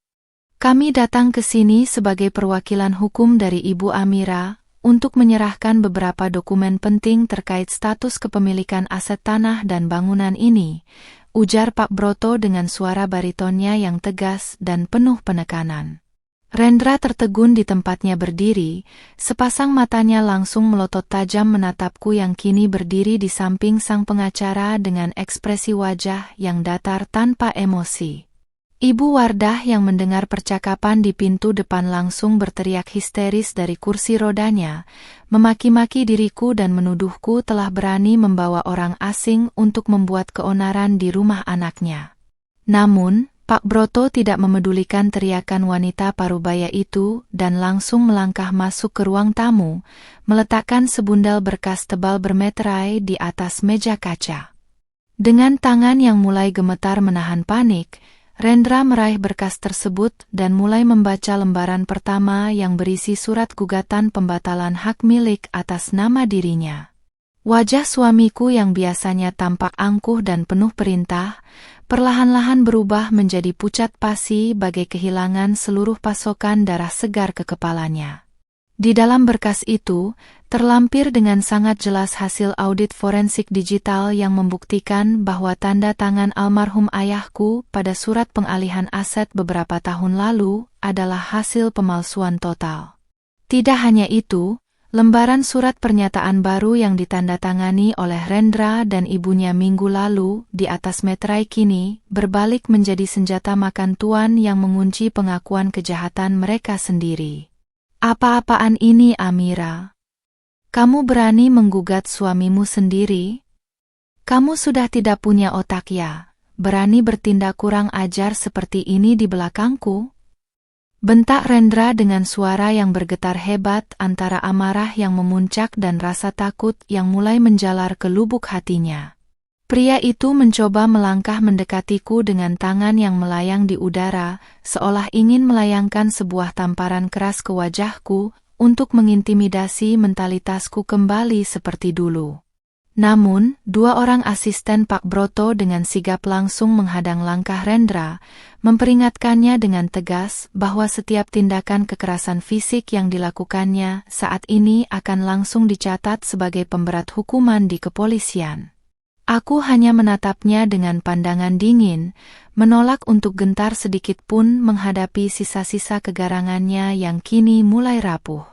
Kami datang ke sini sebagai perwakilan hukum dari Ibu Amira untuk menyerahkan beberapa dokumen penting terkait status kepemilikan aset tanah dan bangunan ini," ujar Pak Broto dengan suara baritonnya yang tegas dan penuh penekanan. Rendra tertegun di tempatnya berdiri, sepasang matanya langsung melotot tajam menatapku yang kini berdiri di samping sang pengacara dengan ekspresi wajah yang datar tanpa emosi. Ibu Wardah yang mendengar percakapan di pintu depan langsung berteriak histeris dari kursi rodanya, memaki-maki diriku dan menuduhku telah berani membawa orang asing untuk membuat keonaran di rumah anaknya. Namun, Pak Broto tidak memedulikan teriakan wanita parubaya itu dan langsung melangkah masuk ke ruang tamu, meletakkan sebundal berkas tebal bermeterai di atas meja kaca. Dengan tangan yang mulai gemetar menahan panik, Rendra meraih berkas tersebut dan mulai membaca lembaran pertama yang berisi surat gugatan pembatalan hak milik atas nama dirinya. Wajah suamiku yang biasanya tampak angkuh dan penuh perintah, perlahan-lahan berubah menjadi pucat pasi bagai kehilangan seluruh pasokan darah segar ke kepalanya. Di dalam berkas itu, terlampir dengan sangat jelas hasil audit forensik digital yang membuktikan bahwa tanda tangan almarhum ayahku pada surat pengalihan aset beberapa tahun lalu adalah hasil pemalsuan total. Tidak hanya itu, lembaran surat pernyataan baru yang ditandatangani oleh Rendra dan ibunya minggu lalu di atas meterai kini berbalik menjadi senjata makan tuan yang mengunci pengakuan kejahatan mereka sendiri. "Apa-apaan ini, Amira? Kamu berani menggugat suamimu sendiri? Kamu sudah tidak punya otak ya, berani bertindak kurang ajar seperti ini di belakangku?" Bentak Rendra dengan suara yang bergetar hebat antara amarah yang memuncak dan rasa takut yang mulai menjalar ke lubuk hatinya. Pria itu mencoba melangkah mendekatiku dengan tangan yang melayang di udara, seolah ingin melayangkan sebuah tamparan keras ke wajahku untuk mengintimidasi mentalitasku kembali seperti dulu. Namun, 2 orang asisten Pak Broto dengan sigap langsung menghadang langkah Rendra, memperingatkannya dengan tegas bahwa setiap tindakan kekerasan fisik yang dilakukannya saat ini akan langsung dicatat sebagai pemberat hukuman di kepolisian. Aku hanya menatapnya dengan pandangan dingin, menolak untuk gentar sedikit pun menghadapi sisa-sisa kegarangannya yang kini mulai rapuh.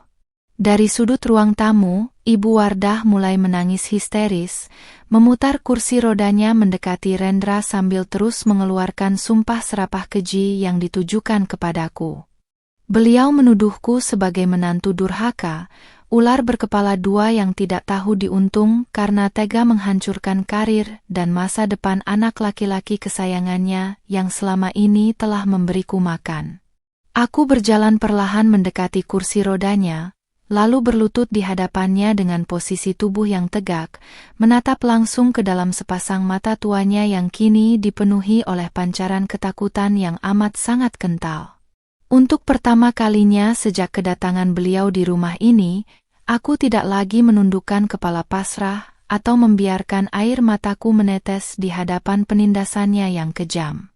Dari sudut ruang tamu, Ibu Wardah mulai menangis histeris, memutar kursi rodanya mendekati Rendra sambil terus mengeluarkan sumpah serapah keji yang ditujukan kepadaku. Beliau menuduhku sebagai menantu durhaka, ular berkepala 2 yang tidak tahu diuntung karena tega menghancurkan karir dan masa depan anak laki-laki kesayangannya yang selama ini telah memberiku makan. Aku berjalan perlahan mendekati kursi rodanya, lalu berlutut di hadapannya dengan posisi tubuh yang tegak, menatap langsung ke dalam sepasang mata tuanya yang kini dipenuhi oleh pancaran ketakutan yang amat sangat kental. Untuk pertama kalinya sejak kedatangan beliau di rumah ini, aku tidak lagi menundukkan kepala pasrah atau membiarkan air mataku menetes di hadapan penindasannya yang kejam.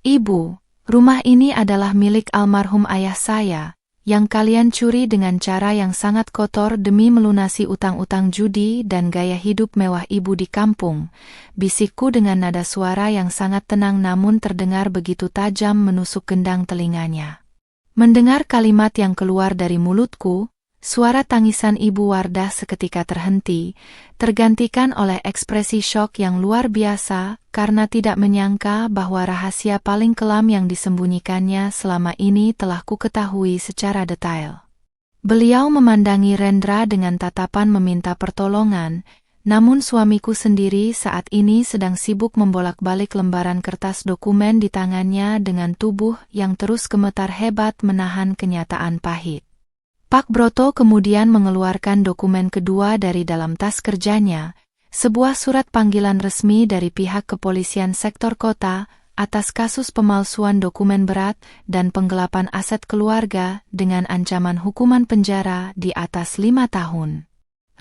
"Ibu, rumah ini adalah milik almarhum ayah saya, yang kalian curi dengan cara yang sangat kotor demi melunasi utang-utang judi dan gaya hidup mewah ibu di kampung," bisikku dengan nada suara yang sangat tenang namun terdengar begitu tajam menusuk gendang telinganya. Mendengar kalimat yang keluar dari mulutku, Suara tangisan Ibu Wardah seketika terhenti, tergantikan oleh ekspresi syok yang luar biasa karena tidak menyangka bahwa rahasia paling kelam yang disembunyikannya selama ini telah kuketahui secara detail. Beliau memandangi Rendra dengan tatapan meminta pertolongan, namun suamiku sendiri saat ini sedang sibuk membolak-balik lembaran kertas dokumen di tangannya dengan tubuh yang terus gemetar hebat menahan kenyataan pahit. Pak Broto kemudian mengeluarkan dokumen kedua dari dalam tas kerjanya, sebuah surat panggilan resmi dari pihak kepolisian sektor kota atas kasus pemalsuan dokumen berat dan penggelapan aset keluarga dengan ancaman hukuman penjara di atas 5 tahun.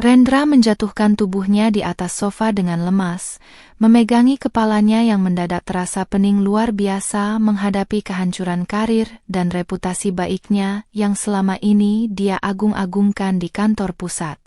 Rendra menjatuhkan tubuhnya di atas sofa dengan lemas, memegangi kepalanya yang mendadak terasa pening luar biasa menghadapi kehancuran karir dan reputasi baiknya yang selama ini dia agung-agungkan di kantor pusat.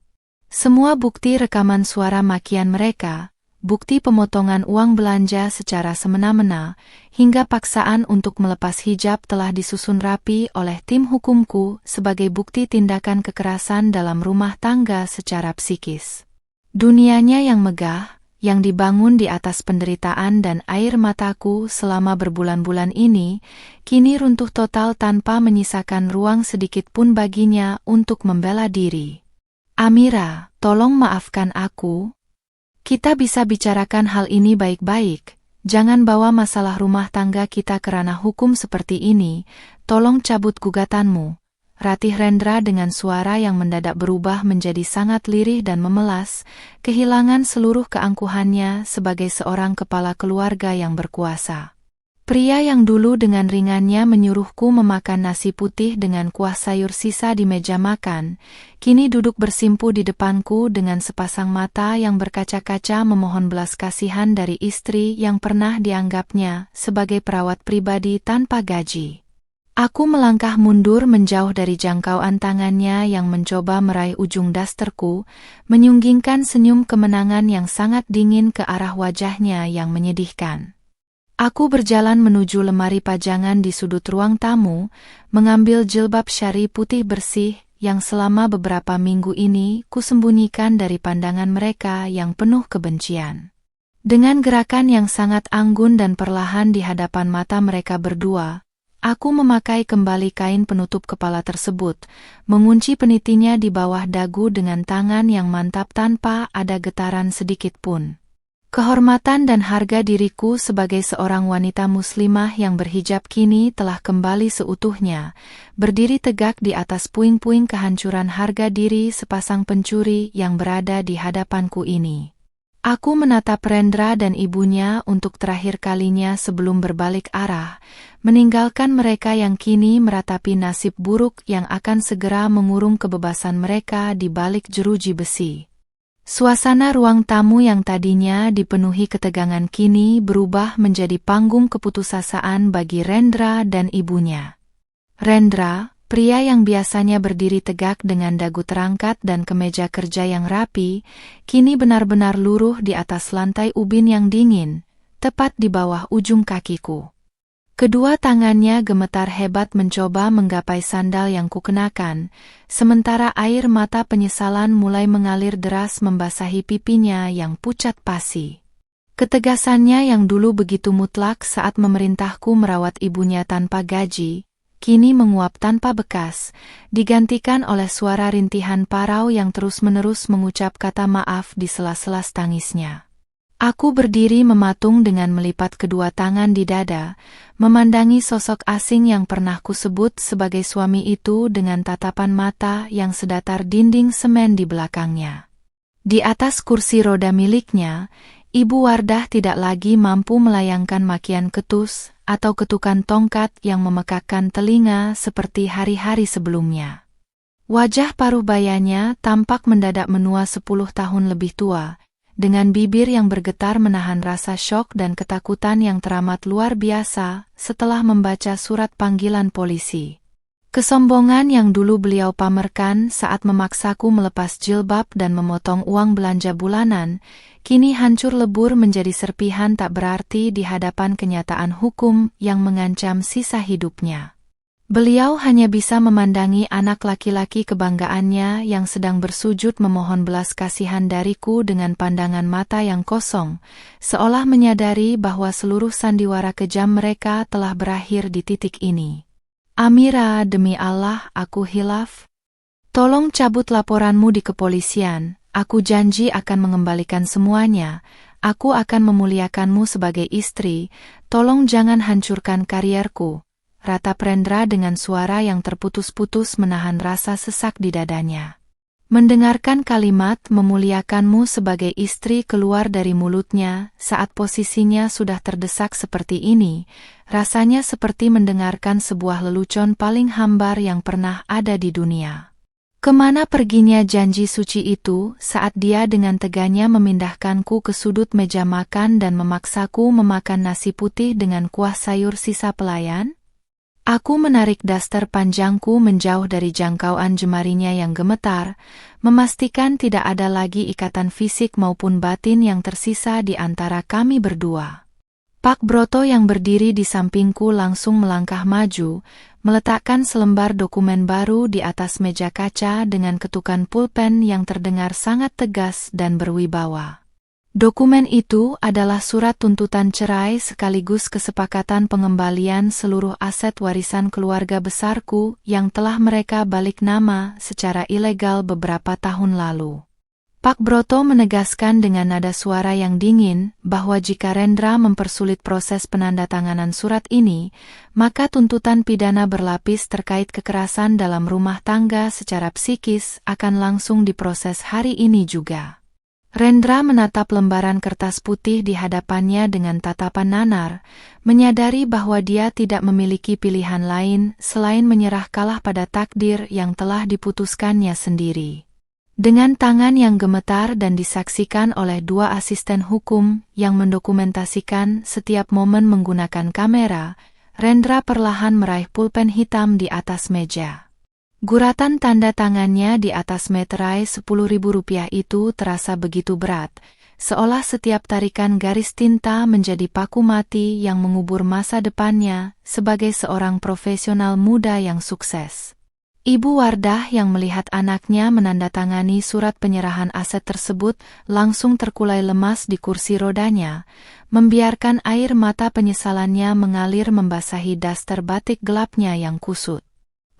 Semua bukti rekaman suara makian mereka, bukti pemotongan uang belanja secara semena-mena, hingga paksaan untuk melepas hijab telah disusun rapi oleh tim hukumku sebagai bukti tindakan kekerasan dalam rumah tangga secara psikis. Dunianya yang megah, yang dibangun di atas penderitaan dan air mataku selama berbulan-bulan ini, kini runtuh total tanpa menyisakan ruang sedikit pun baginya untuk membela diri. Amira, tolong maafkan aku. Kita bisa bicarakan hal ini baik-baik. Jangan bawa masalah rumah tangga kita ke ranah hukum seperti ini. Tolong cabut gugatanmu. Ratih Rendra dengan suara yang mendadak berubah menjadi sangat lirih dan memelas, kehilangan seluruh keangkuhannya sebagai seorang kepala keluarga yang berkuasa. Pria yang dulu dengan ringannya menyuruhku memakan nasi putih dengan kuah sayur sisa di meja makan, kini duduk bersimpu di depanku dengan sepasang mata yang berkaca-kaca memohon belas kasihan dari istri yang pernah dianggapnya sebagai perawat pribadi tanpa gaji. Aku melangkah mundur menjauh dari jangkauan tangannya yang mencoba meraih ujung dasterku, menyunggingkan senyum kemenangan yang sangat dingin ke arah wajahnya yang menyedihkan. Aku berjalan menuju lemari pajangan di sudut ruang tamu, mengambil jilbab syari putih bersih yang selama beberapa minggu ini kusembunyikan dari pandangan mereka yang penuh kebencian. Dengan gerakan yang sangat anggun dan perlahan di hadapan mata mereka berdua, aku memakai kembali kain penutup kepala tersebut, mengunci penitinya di bawah dagu dengan tangan yang mantap tanpa ada getaran sedikit pun. Kehormatan dan harga diriku sebagai seorang wanita muslimah yang berhijab kini telah kembali seutuhnya, berdiri tegak di atas puing-puing kehancuran harga diri sepasang pencuri yang berada di hadapanku ini. Aku menatap Rendra dan ibunya untuk terakhir kalinya sebelum berbalik arah, meninggalkan mereka yang kini meratapi nasib buruk yang akan segera mengurung kebebasan mereka di balik jeruji besi. Suasana ruang tamu yang tadinya dipenuhi ketegangan kini berubah menjadi panggung keputusasaan bagi Rendra dan ibunya. Rendra, pria yang biasanya berdiri tegak dengan dagu terangkat dan kemeja kerja yang rapi, kini benar-benar luruh di atas lantai ubin yang dingin, tepat di bawah ujung kakiku. Kedua tangannya gemetar hebat mencoba menggapai sandal yang kukenakan, sementara air mata penyesalan mulai mengalir deras membasahi pipinya yang pucat pasi. Ketegasannya yang dulu begitu mutlak saat memerintahku merawat ibunya tanpa gaji, kini menguap tanpa bekas, digantikan oleh suara rintihan parau yang terus-menerus mengucap kata maaf di sela-sela tangisnya. Aku berdiri mematung dengan melipat kedua tangan di dada, memandangi sosok asing yang pernah kusebut sebagai suami itu dengan tatapan mata yang sedatar dinding semen di belakangnya. Di atas kursi roda miliknya, Ibu Wardah tidak lagi mampu melayangkan makian ketus atau ketukan tongkat yang memekakkan telinga seperti hari-hari sebelumnya. Wajah paruh bayanya tampak mendadak menua 10 tahun lebih tua, dengan bibir yang bergetar menahan rasa syok dan ketakutan yang teramat luar biasa setelah membaca surat panggilan polisi. Kesombongan yang dulu beliau pamerkan saat memaksaku melepas jilbab dan memotong uang belanja bulanan, kini hancur lebur menjadi serpihan tak berarti di hadapan kenyataan hukum yang mengancam sisa hidupnya. Beliau hanya bisa memandangi anak laki-laki kebanggaannya yang sedang bersujud memohon belas kasihan dariku dengan pandangan mata yang kosong, seolah menyadari bahwa seluruh sandiwara kejam mereka telah berakhir di titik ini. Amira, demi Allah, aku hilaf. Tolong cabut laporanmu di kepolisian, aku janji akan mengembalikan semuanya, aku akan memuliakanmu sebagai istri, tolong jangan hancurkan karierku. Ratap Rendra dengan suara yang terputus-putus menahan rasa sesak di dadanya. Mendengarkan kalimat memuliakanmu sebagai istri keluar dari mulutnya saat posisinya sudah terdesak seperti ini, rasanya seperti mendengarkan sebuah lelucon paling hambar yang pernah ada di dunia. Kemana perginya janji suci itu saat dia dengan teganya memindahkanku ke sudut meja makan dan memaksaku memakan nasi putih dengan kuah sayur sisa pelayan? Aku menarik daster panjangku menjauh dari jangkauan jemarinya yang gemetar, memastikan tidak ada lagi ikatan fisik maupun batin yang tersisa di antara kami berdua. Pak Broto yang berdiri di sampingku langsung melangkah maju, meletakkan selembar dokumen baru di atas meja kaca dengan ketukan pulpen yang terdengar sangat tegas dan berwibawa. Dokumen itu adalah surat tuntutan cerai sekaligus kesepakatan pengembalian seluruh aset warisan keluarga besarku yang telah mereka balik nama secara ilegal beberapa tahun lalu. Pak Broto menegaskan dengan nada suara yang dingin bahwa jika Rendra mempersulit proses penandatanganan surat ini, maka tuntutan pidana berlapis terkait kekerasan dalam rumah tangga secara psikis akan langsung diproses hari ini juga. Rendra menatap lembaran kertas putih di hadapannya dengan tatapan nanar, menyadari bahwa dia tidak memiliki pilihan lain selain menyerah kalah pada takdir yang telah diputuskannya sendiri. Dengan tangan yang gemetar dan disaksikan oleh dua asisten hukum yang mendokumentasikan setiap momen menggunakan kamera, Rendra perlahan meraih pulpen hitam di atas meja. Guratan tanda tangannya di atas meterai Rp10.000 itu terasa begitu berat, seolah setiap tarikan garis tinta menjadi paku mati yang mengubur masa depannya sebagai seorang profesional muda yang sukses. Ibu Wardah yang melihat anaknya menandatangani surat penyerahan aset tersebut langsung terkulai lemas di kursi rodanya, membiarkan air mata penyesalannya mengalir membasahi daster batik gelapnya yang kusut.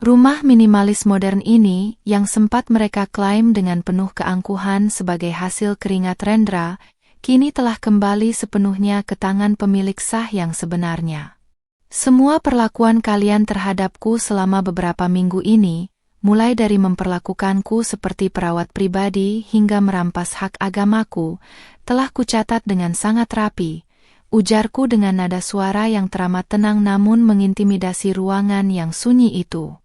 Rumah minimalis modern ini, yang sempat mereka klaim dengan penuh keangkuhan sebagai hasil keringat Rendra, kini telah kembali sepenuhnya ke tangan pemilik sah yang sebenarnya. Semua perlakuan kalian terhadapku selama beberapa minggu ini, mulai dari memperlakukanku seperti perawat pribadi hingga merampas hak agamaku, telah kucatat dengan sangat rapi, ujarku dengan nada suara yang teramat tenang namun mengintimidasi ruangan yang sunyi itu.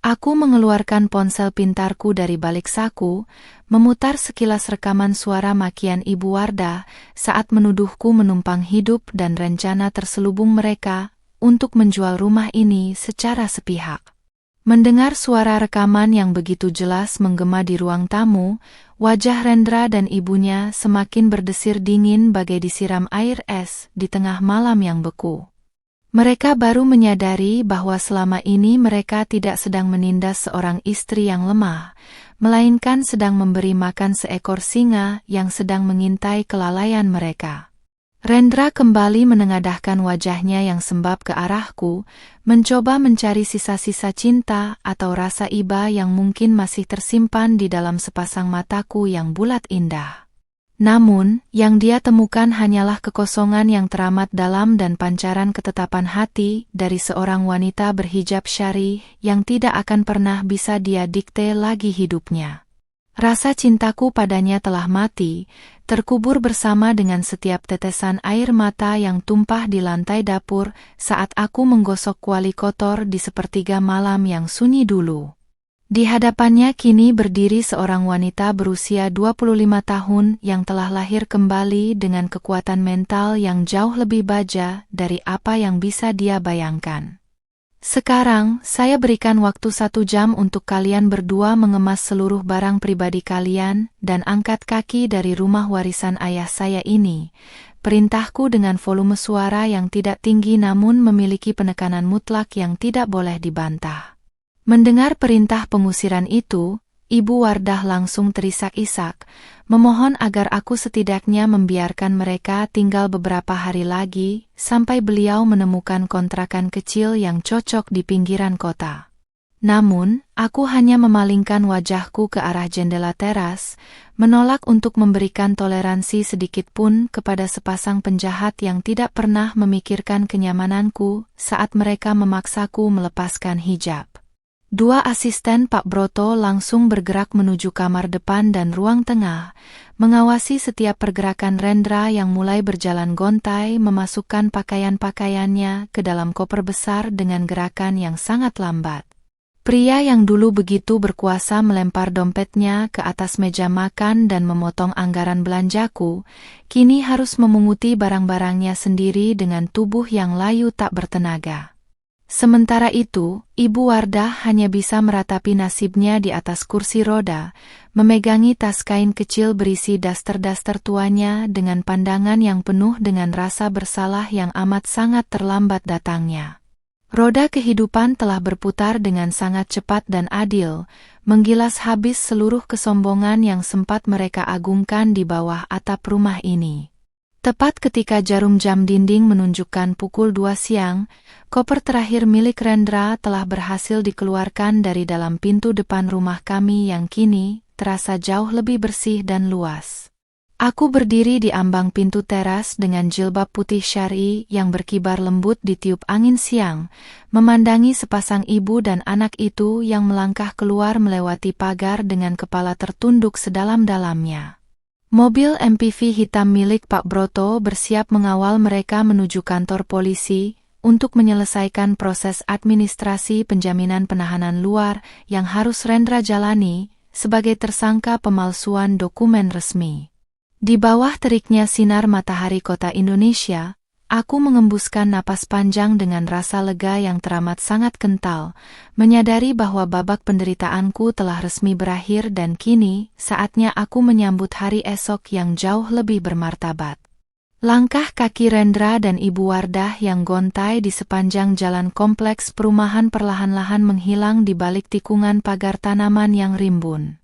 Aku mengeluarkan ponsel pintarku dari balik saku, memutar sekilas rekaman suara makian Ibu Wardah saat menuduhku menumpang hidup dan rencana terselubung mereka untuk menjual rumah ini secara sepihak. Mendengar suara rekaman yang begitu jelas menggema di ruang tamu, wajah Rendra dan ibunya semakin berdesir dingin bagai disiram air es di tengah malam yang beku. Mereka baru menyadari bahwa selama ini mereka tidak sedang menindas seorang istri yang lemah, melainkan sedang memberi makan seekor singa yang sedang mengintai kelalaian mereka. Rendra kembali menengadahkan wajahnya yang sembab ke arahku, mencoba mencari sisa-sisa cinta atau rasa iba yang mungkin masih tersimpan di dalam sepasang mataku yang bulat indah. Namun, yang dia temukan hanyalah kekosongan yang teramat dalam dan pancaran ketetapan hati dari seorang wanita berhijab syar'i yang tidak akan pernah bisa dia dikte lagi hidupnya. Rasa cintaku padanya telah mati, terkubur bersama dengan setiap tetesan air mata yang tumpah di lantai dapur saat aku menggosok kuali kotor di sepertiga malam yang sunyi dulu. Di hadapannya kini berdiri seorang wanita berusia 25 tahun yang telah lahir kembali dengan kekuatan mental yang jauh lebih baja dari apa yang bisa dia bayangkan. Sekarang, saya berikan waktu 1 jam untuk kalian berdua mengemas seluruh barang pribadi kalian dan angkat kaki dari rumah warisan ayah saya ini. perintahku dengan volume suara yang tidak tinggi namun memiliki penekanan mutlak yang tidak boleh dibantah. Mendengar perintah pengusiran itu, Ibu Wardah langsung terisak-isak, memohon agar aku setidaknya membiarkan mereka tinggal beberapa hari lagi, sampai beliau menemukan kontrakan kecil yang cocok di pinggiran kota. Namun, aku hanya memalingkan wajahku ke arah jendela teras, menolak untuk memberikan toleransi sedikit pun kepada sepasang penjahat yang tidak pernah memikirkan kenyamananku saat mereka memaksaku melepaskan hijab. Dua asisten Pak Broto langsung bergerak menuju kamar depan dan ruang tengah, mengawasi setiap pergerakan Rendra yang mulai berjalan gontai memasukkan pakaian-pakaiannya ke dalam koper besar dengan gerakan yang sangat lambat. Pria yang dulu begitu berkuasa melempar dompetnya ke atas meja makan dan memotong anggaran belanjaku, kini harus memunguti barang-barangnya sendiri dengan tubuh yang layu tak bertenaga. Sementara itu, Ibu Wardah hanya bisa meratapi nasibnya di atas kursi roda, memegangi tas kain kecil berisi daster-daster tuanya dengan pandangan yang penuh dengan rasa bersalah yang amat sangat terlambat datangnya. Roda kehidupan telah berputar dengan sangat cepat dan adil, menggilas habis seluruh kesombongan yang sempat mereka agungkan di bawah atap rumah ini. Tepat ketika jarum jam dinding menunjukkan pukul 2 siang, koper terakhir milik Rendra telah berhasil dikeluarkan dari dalam pintu depan rumah kami yang kini terasa jauh lebih bersih dan luas. Aku berdiri di ambang pintu teras dengan jilbab putih syar'i yang berkibar lembut ditiup angin siang, memandangi sepasang ibu dan anak itu yang melangkah keluar melewati pagar dengan kepala tertunduk sedalam-dalamnya. Mobil MPV hitam milik Pak Broto bersiap mengawal mereka menuju kantor polisi untuk menyelesaikan proses administrasi penjaminan penahanan luar yang harus Rendra jalani sebagai tersangka pemalsuan dokumen resmi. Di bawah teriknya sinar matahari kota Indonesia, aku mengembuskan napas panjang dengan rasa lega yang teramat sangat kental, menyadari bahwa babak penderitaanku telah resmi berakhir dan kini saatnya aku menyambut hari esok yang jauh lebih bermartabat. Langkah kaki Rendra dan Ibu Wardah yang gontai di sepanjang jalan kompleks perumahan perlahan-lahan menghilang di balik tikungan pagar tanaman yang rimbun.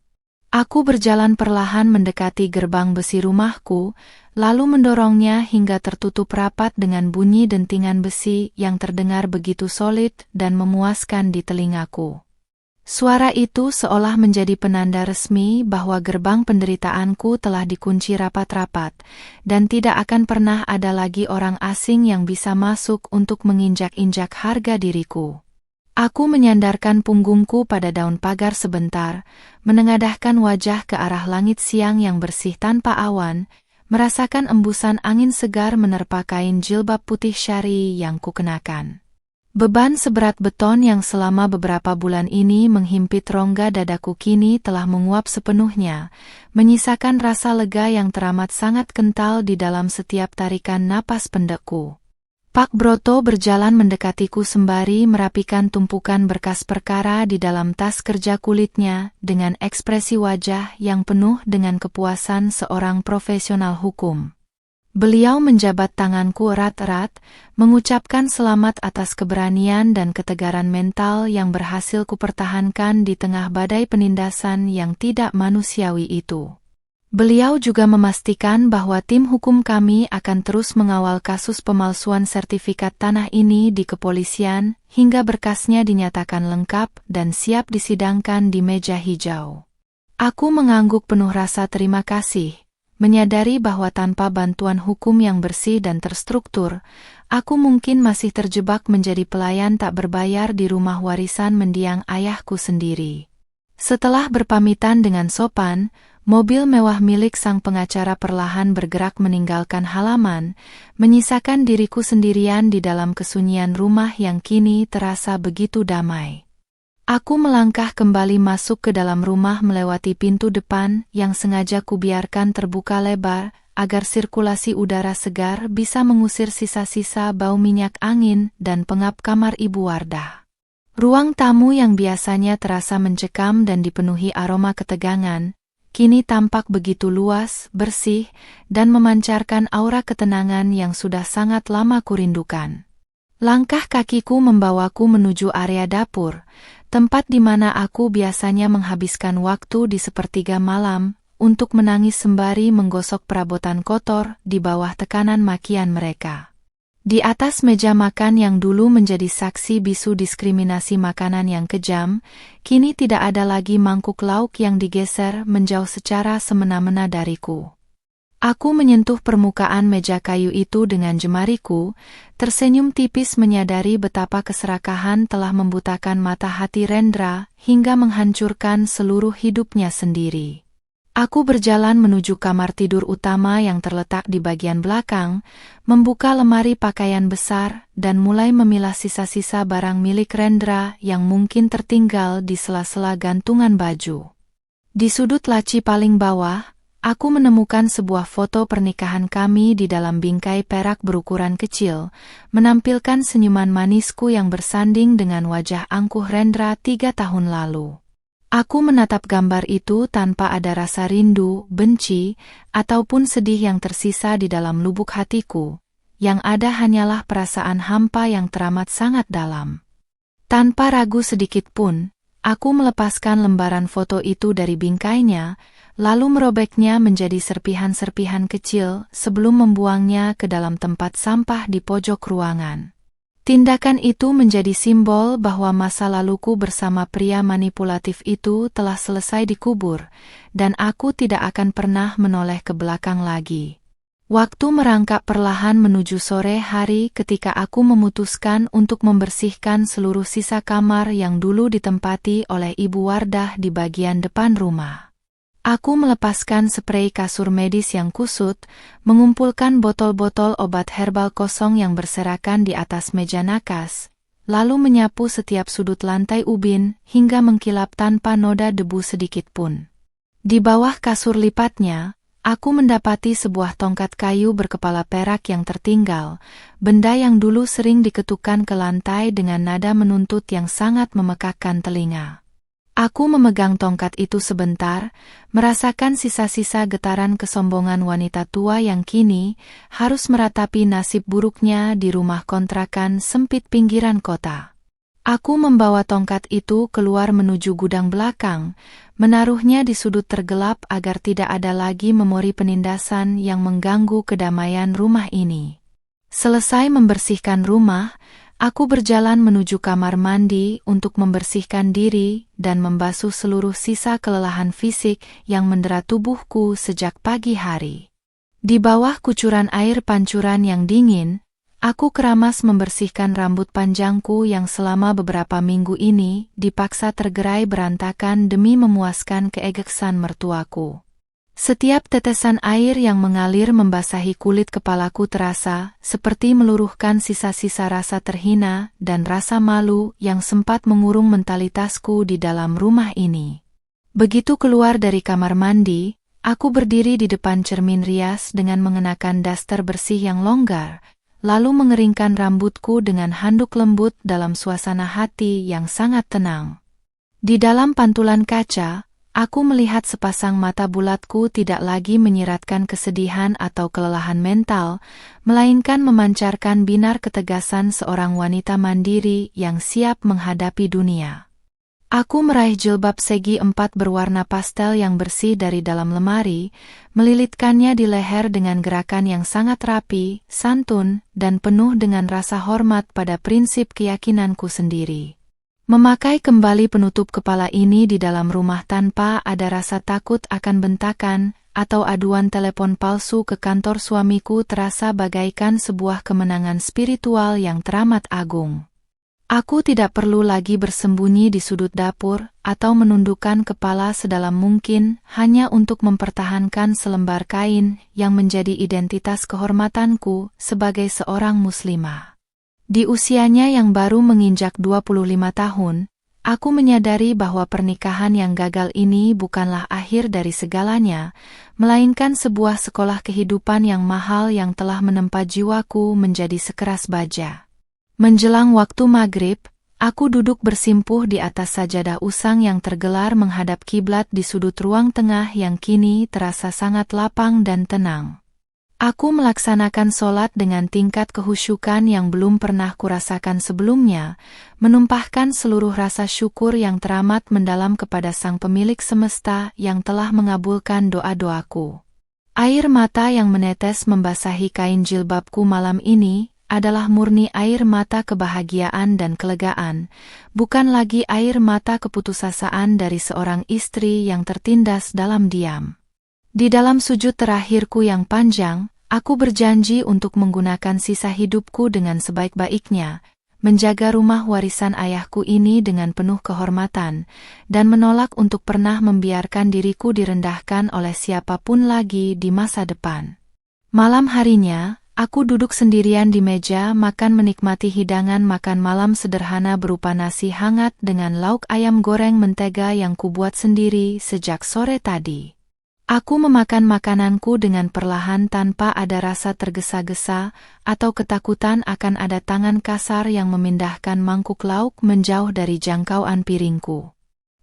Aku berjalan perlahan mendekati gerbang besi rumahku, lalu mendorongnya hingga tertutup rapat dengan bunyi dentingan besi yang terdengar begitu solid dan memuaskan di telingaku. Suara itu seolah menjadi penanda resmi bahwa gerbang penderitaanku telah dikunci rapat-rapat, dan tidak akan pernah ada lagi orang asing yang bisa masuk untuk menginjak-injak harga diriku. Aku menyandarkan punggungku pada daun pagar sebentar, menengadahkan wajah ke arah langit siang yang bersih tanpa awan, merasakan embusan angin segar menerpa kain jilbab putih syar'i yang kukenakan. Beban seberat beton yang selama beberapa bulan ini menghimpit rongga dadaku kini telah menguap sepenuhnya, menyisakan rasa lega yang teramat sangat kental di dalam setiap tarikan napas pendekku. Pak Broto berjalan mendekatiku sembari merapikan tumpukan berkas perkara di dalam tas kerja kulitnya dengan ekspresi wajah yang penuh dengan kepuasan seorang profesional hukum. Beliau menjabat tanganku erat-erat, mengucapkan selamat atas keberanian dan ketegaran mental yang berhasil kupertahankan di tengah badai penindasan yang tidak manusiawi itu. Beliau juga memastikan bahwa tim hukum kami akan terus mengawal kasus pemalsuan sertifikat tanah ini di kepolisian hingga berkasnya dinyatakan lengkap dan siap disidangkan di meja hijau. Aku mengangguk penuh rasa terima kasih, menyadari bahwa tanpa bantuan hukum yang bersih dan terstruktur, aku mungkin masih terjebak menjadi pelayan tak berbayar di rumah warisan mendiang ayahku sendiri. Setelah berpamitan dengan sopan, mobil mewah milik sang pengacara perlahan bergerak meninggalkan halaman, menyisakan diriku sendirian di dalam kesunyian rumah yang kini terasa begitu damai. Aku melangkah kembali masuk ke dalam rumah melewati pintu depan yang sengaja kubiarkan terbuka lebar, agar sirkulasi udara segar bisa mengusir sisa-sisa bau minyak angin dan pengap kamar Ibu Wardah. Ruang tamu yang biasanya terasa mencekam dan dipenuhi aroma ketegangan, kini tampak begitu luas, bersih, dan memancarkan aura ketenangan yang sudah sangat lama kurindukan. Langkah kakiku membawaku menuju area dapur, tempat di mana aku biasanya menghabiskan waktu di sepertiga malam, untuk menangis sembari menggosok perabotan kotor di bawah tekanan makian mereka. Di atas meja makan yang dulu menjadi saksi bisu diskriminasi makanan yang kejam, kini tidak ada lagi mangkuk lauk yang digeser menjauh secara semena-mena dariku. Aku menyentuh permukaan meja kayu itu dengan jemariku, tersenyum tipis menyadari betapa keserakahan telah membutakan mata hati Rendra hingga menghancurkan seluruh hidupnya sendiri. Aku berjalan menuju kamar tidur utama yang terletak di bagian belakang, membuka lemari pakaian besar, dan mulai memilah sisa-sisa barang milik Rendra yang mungkin tertinggal di sela-sela gantungan baju. Di sudut laci paling bawah, aku menemukan sebuah foto pernikahan kami di dalam bingkai perak berukuran kecil, menampilkan senyuman manisku yang bersanding dengan wajah angkuh Rendra 3 tahun lalu. Aku menatap gambar itu tanpa ada rasa rindu, benci, ataupun sedih yang tersisa di dalam lubuk hatiku. Yang ada hanyalah perasaan hampa yang teramat sangat dalam. Tanpa ragu sedikit pun, aku melepaskan lembaran foto itu dari bingkainya, lalu merobeknya menjadi serpihan-serpihan kecil sebelum membuangnya ke dalam tempat sampah di pojok ruangan. Tindakan itu menjadi simbol bahwa masa laluku bersama pria manipulatif itu telah selesai dikubur, dan aku tidak akan pernah menoleh ke belakang lagi. Waktu merangkak perlahan menuju sore hari ketika aku memutuskan untuk membersihkan seluruh sisa kamar yang dulu ditempati oleh Ibu Wardah di bagian depan rumah. Aku melepaskan sprei kasur medis yang kusut, mengumpulkan botol-botol obat herbal kosong yang berserakan di atas meja nakas, lalu menyapu setiap sudut lantai ubin hingga mengkilap tanpa noda debu sedikit pun. Di bawah kasur lipatnya, aku mendapati sebuah tongkat kayu berkepala perak yang tertinggal, benda yang dulu sering diketukkan ke lantai dengan nada menuntut yang sangat memekakkan telinga. Aku memegang tongkat itu sebentar, merasakan sisa-sisa getaran kesombongan wanita tua yang kini harus meratapi nasib buruknya di rumah kontrakan sempit pinggiran kota. Aku membawa tongkat itu keluar menuju gudang belakang, menaruhnya di sudut tergelap agar tidak ada lagi memori penindasan yang mengganggu kedamaian rumah ini. Selesai membersihkan rumah, aku berjalan menuju kamar mandi untuk membersihkan diri dan membasuh seluruh sisa kelelahan fisik yang mendera tubuhku sejak pagi hari. Di bawah kucuran air pancuran yang dingin, aku keramas membersihkan rambut panjangku yang selama beberapa minggu ini dipaksa tergerai berantakan demi memuaskan keegeksan mertuaku. Setiap tetesan air yang mengalir membasahi kulit kepalaku terasa seperti meluruhkan sisa-sisa rasa terhina dan rasa malu yang sempat mengurung mentalitasku di dalam rumah ini. Begitu keluar dari kamar mandi, aku berdiri di depan cermin rias dengan mengenakan daster bersih yang longgar, lalu mengeringkan rambutku dengan handuk lembut dalam suasana hati yang sangat tenang. Di dalam pantulan kaca, aku melihat sepasang mata bulatku tidak lagi menyiratkan kesedihan atau kelelahan mental, melainkan memancarkan binar ketegasan seorang wanita mandiri yang siap menghadapi dunia. Aku meraih jilbab segi 4 berwarna pastel yang bersih dari dalam lemari, melilitkannya di leher dengan gerakan yang sangat rapi, santun, dan penuh dengan rasa hormat pada prinsip keyakinanku sendiri. Memakai kembali penutup kepala ini di dalam rumah tanpa ada rasa takut akan bentakan atau aduan telepon palsu ke kantor suamiku terasa bagaikan sebuah kemenangan spiritual yang teramat agung. Aku tidak perlu lagi bersembunyi di sudut dapur atau menundukkan kepala sedalam mungkin hanya untuk mempertahankan selembar kain yang menjadi identitas kehormatanku sebagai seorang muslimah. Di usianya yang baru menginjak 25 tahun, aku menyadari bahwa pernikahan yang gagal ini bukanlah akhir dari segalanya, melainkan sebuah sekolah kehidupan yang mahal yang telah menempa jiwaku menjadi sekeras baja. Menjelang waktu maghrib, Aku duduk bersimpuh di atas sajadah usang yang tergelar menghadap kiblat di sudut ruang tengah yang kini terasa sangat lapang dan tenang. Aku melaksanakan sholat dengan tingkat kehusyukan yang belum pernah kurasakan sebelumnya, menumpahkan seluruh rasa syukur yang teramat mendalam kepada Sang Pemilik Semesta yang telah mengabulkan doa-doaku. Air mata yang menetes membasahi kain jilbabku malam ini adalah murni air mata kebahagiaan dan kelegaan, bukan lagi air mata keputusasaan dari seorang istri yang tertindas dalam diam. Di dalam sujud terakhirku yang panjang, aku berjanji untuk menggunakan sisa hidupku dengan sebaik-baiknya, menjaga rumah warisan ayahku ini dengan penuh kehormatan, dan menolak untuk pernah membiarkan diriku direndahkan oleh siapapun lagi di masa depan. Malam harinya, aku duduk sendirian di meja makan menikmati hidangan makan malam sederhana berupa nasi hangat dengan lauk ayam goreng mentega yang kubuat sendiri sejak sore tadi. Aku memakan makananku dengan perlahan tanpa ada rasa tergesa-gesa atau ketakutan akan ada tangan kasar yang memindahkan mangkuk lauk menjauh dari jangkauan piringku.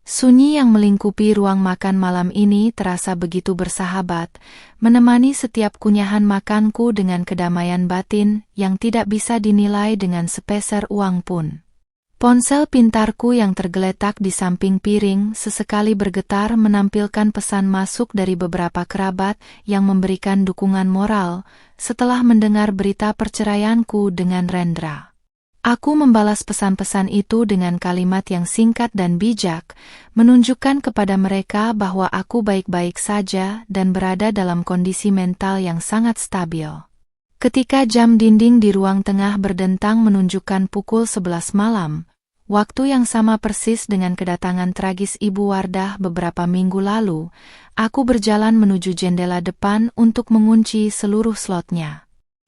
Sunyi yang melingkupi ruang makan malam ini terasa begitu bersahabat, menemani setiap kunyahan makanku dengan kedamaian batin yang tidak bisa dinilai dengan sepeser uang pun. Ponsel pintarku yang tergeletak di samping piring sesekali bergetar menampilkan pesan masuk dari beberapa kerabat yang memberikan dukungan moral setelah mendengar berita perceraianku dengan Rendra. Aku membalas pesan-pesan itu dengan kalimat yang singkat dan bijak, menunjukkan kepada mereka bahwa aku baik-baik saja dan berada dalam kondisi mental yang sangat stabil. Ketika jam dinding di ruang tengah berdentang menunjukkan pukul 11 malam, waktu yang sama persis dengan kedatangan tragis Ibu Wardah beberapa minggu lalu, aku berjalan menuju jendela depan untuk mengunci seluruh slotnya.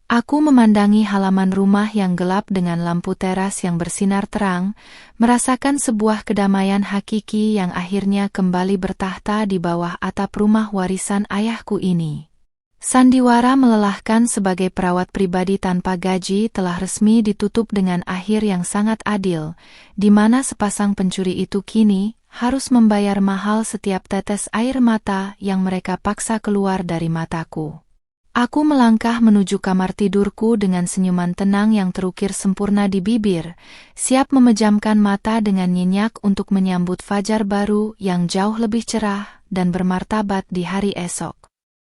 Aku memandangi halaman rumah yang gelap dengan lampu teras yang bersinar terang, merasakan sebuah kedamaian hakiki yang akhirnya kembali bertahta di bawah atap rumah warisan ayahku ini. Sandiwara melelahkan sebagai perawat pribadi tanpa gaji telah resmi ditutup dengan akhir yang sangat adil, di mana sepasang pencuri itu kini harus membayar mahal setiap tetes air mata yang mereka paksa keluar dari mataku. Aku melangkah menuju kamar tidurku dengan senyuman tenang yang terukir sempurna di bibir, siap memejamkan mata dengan nyenyak untuk menyambut fajar baru yang jauh lebih cerah dan bermartabat di hari esok.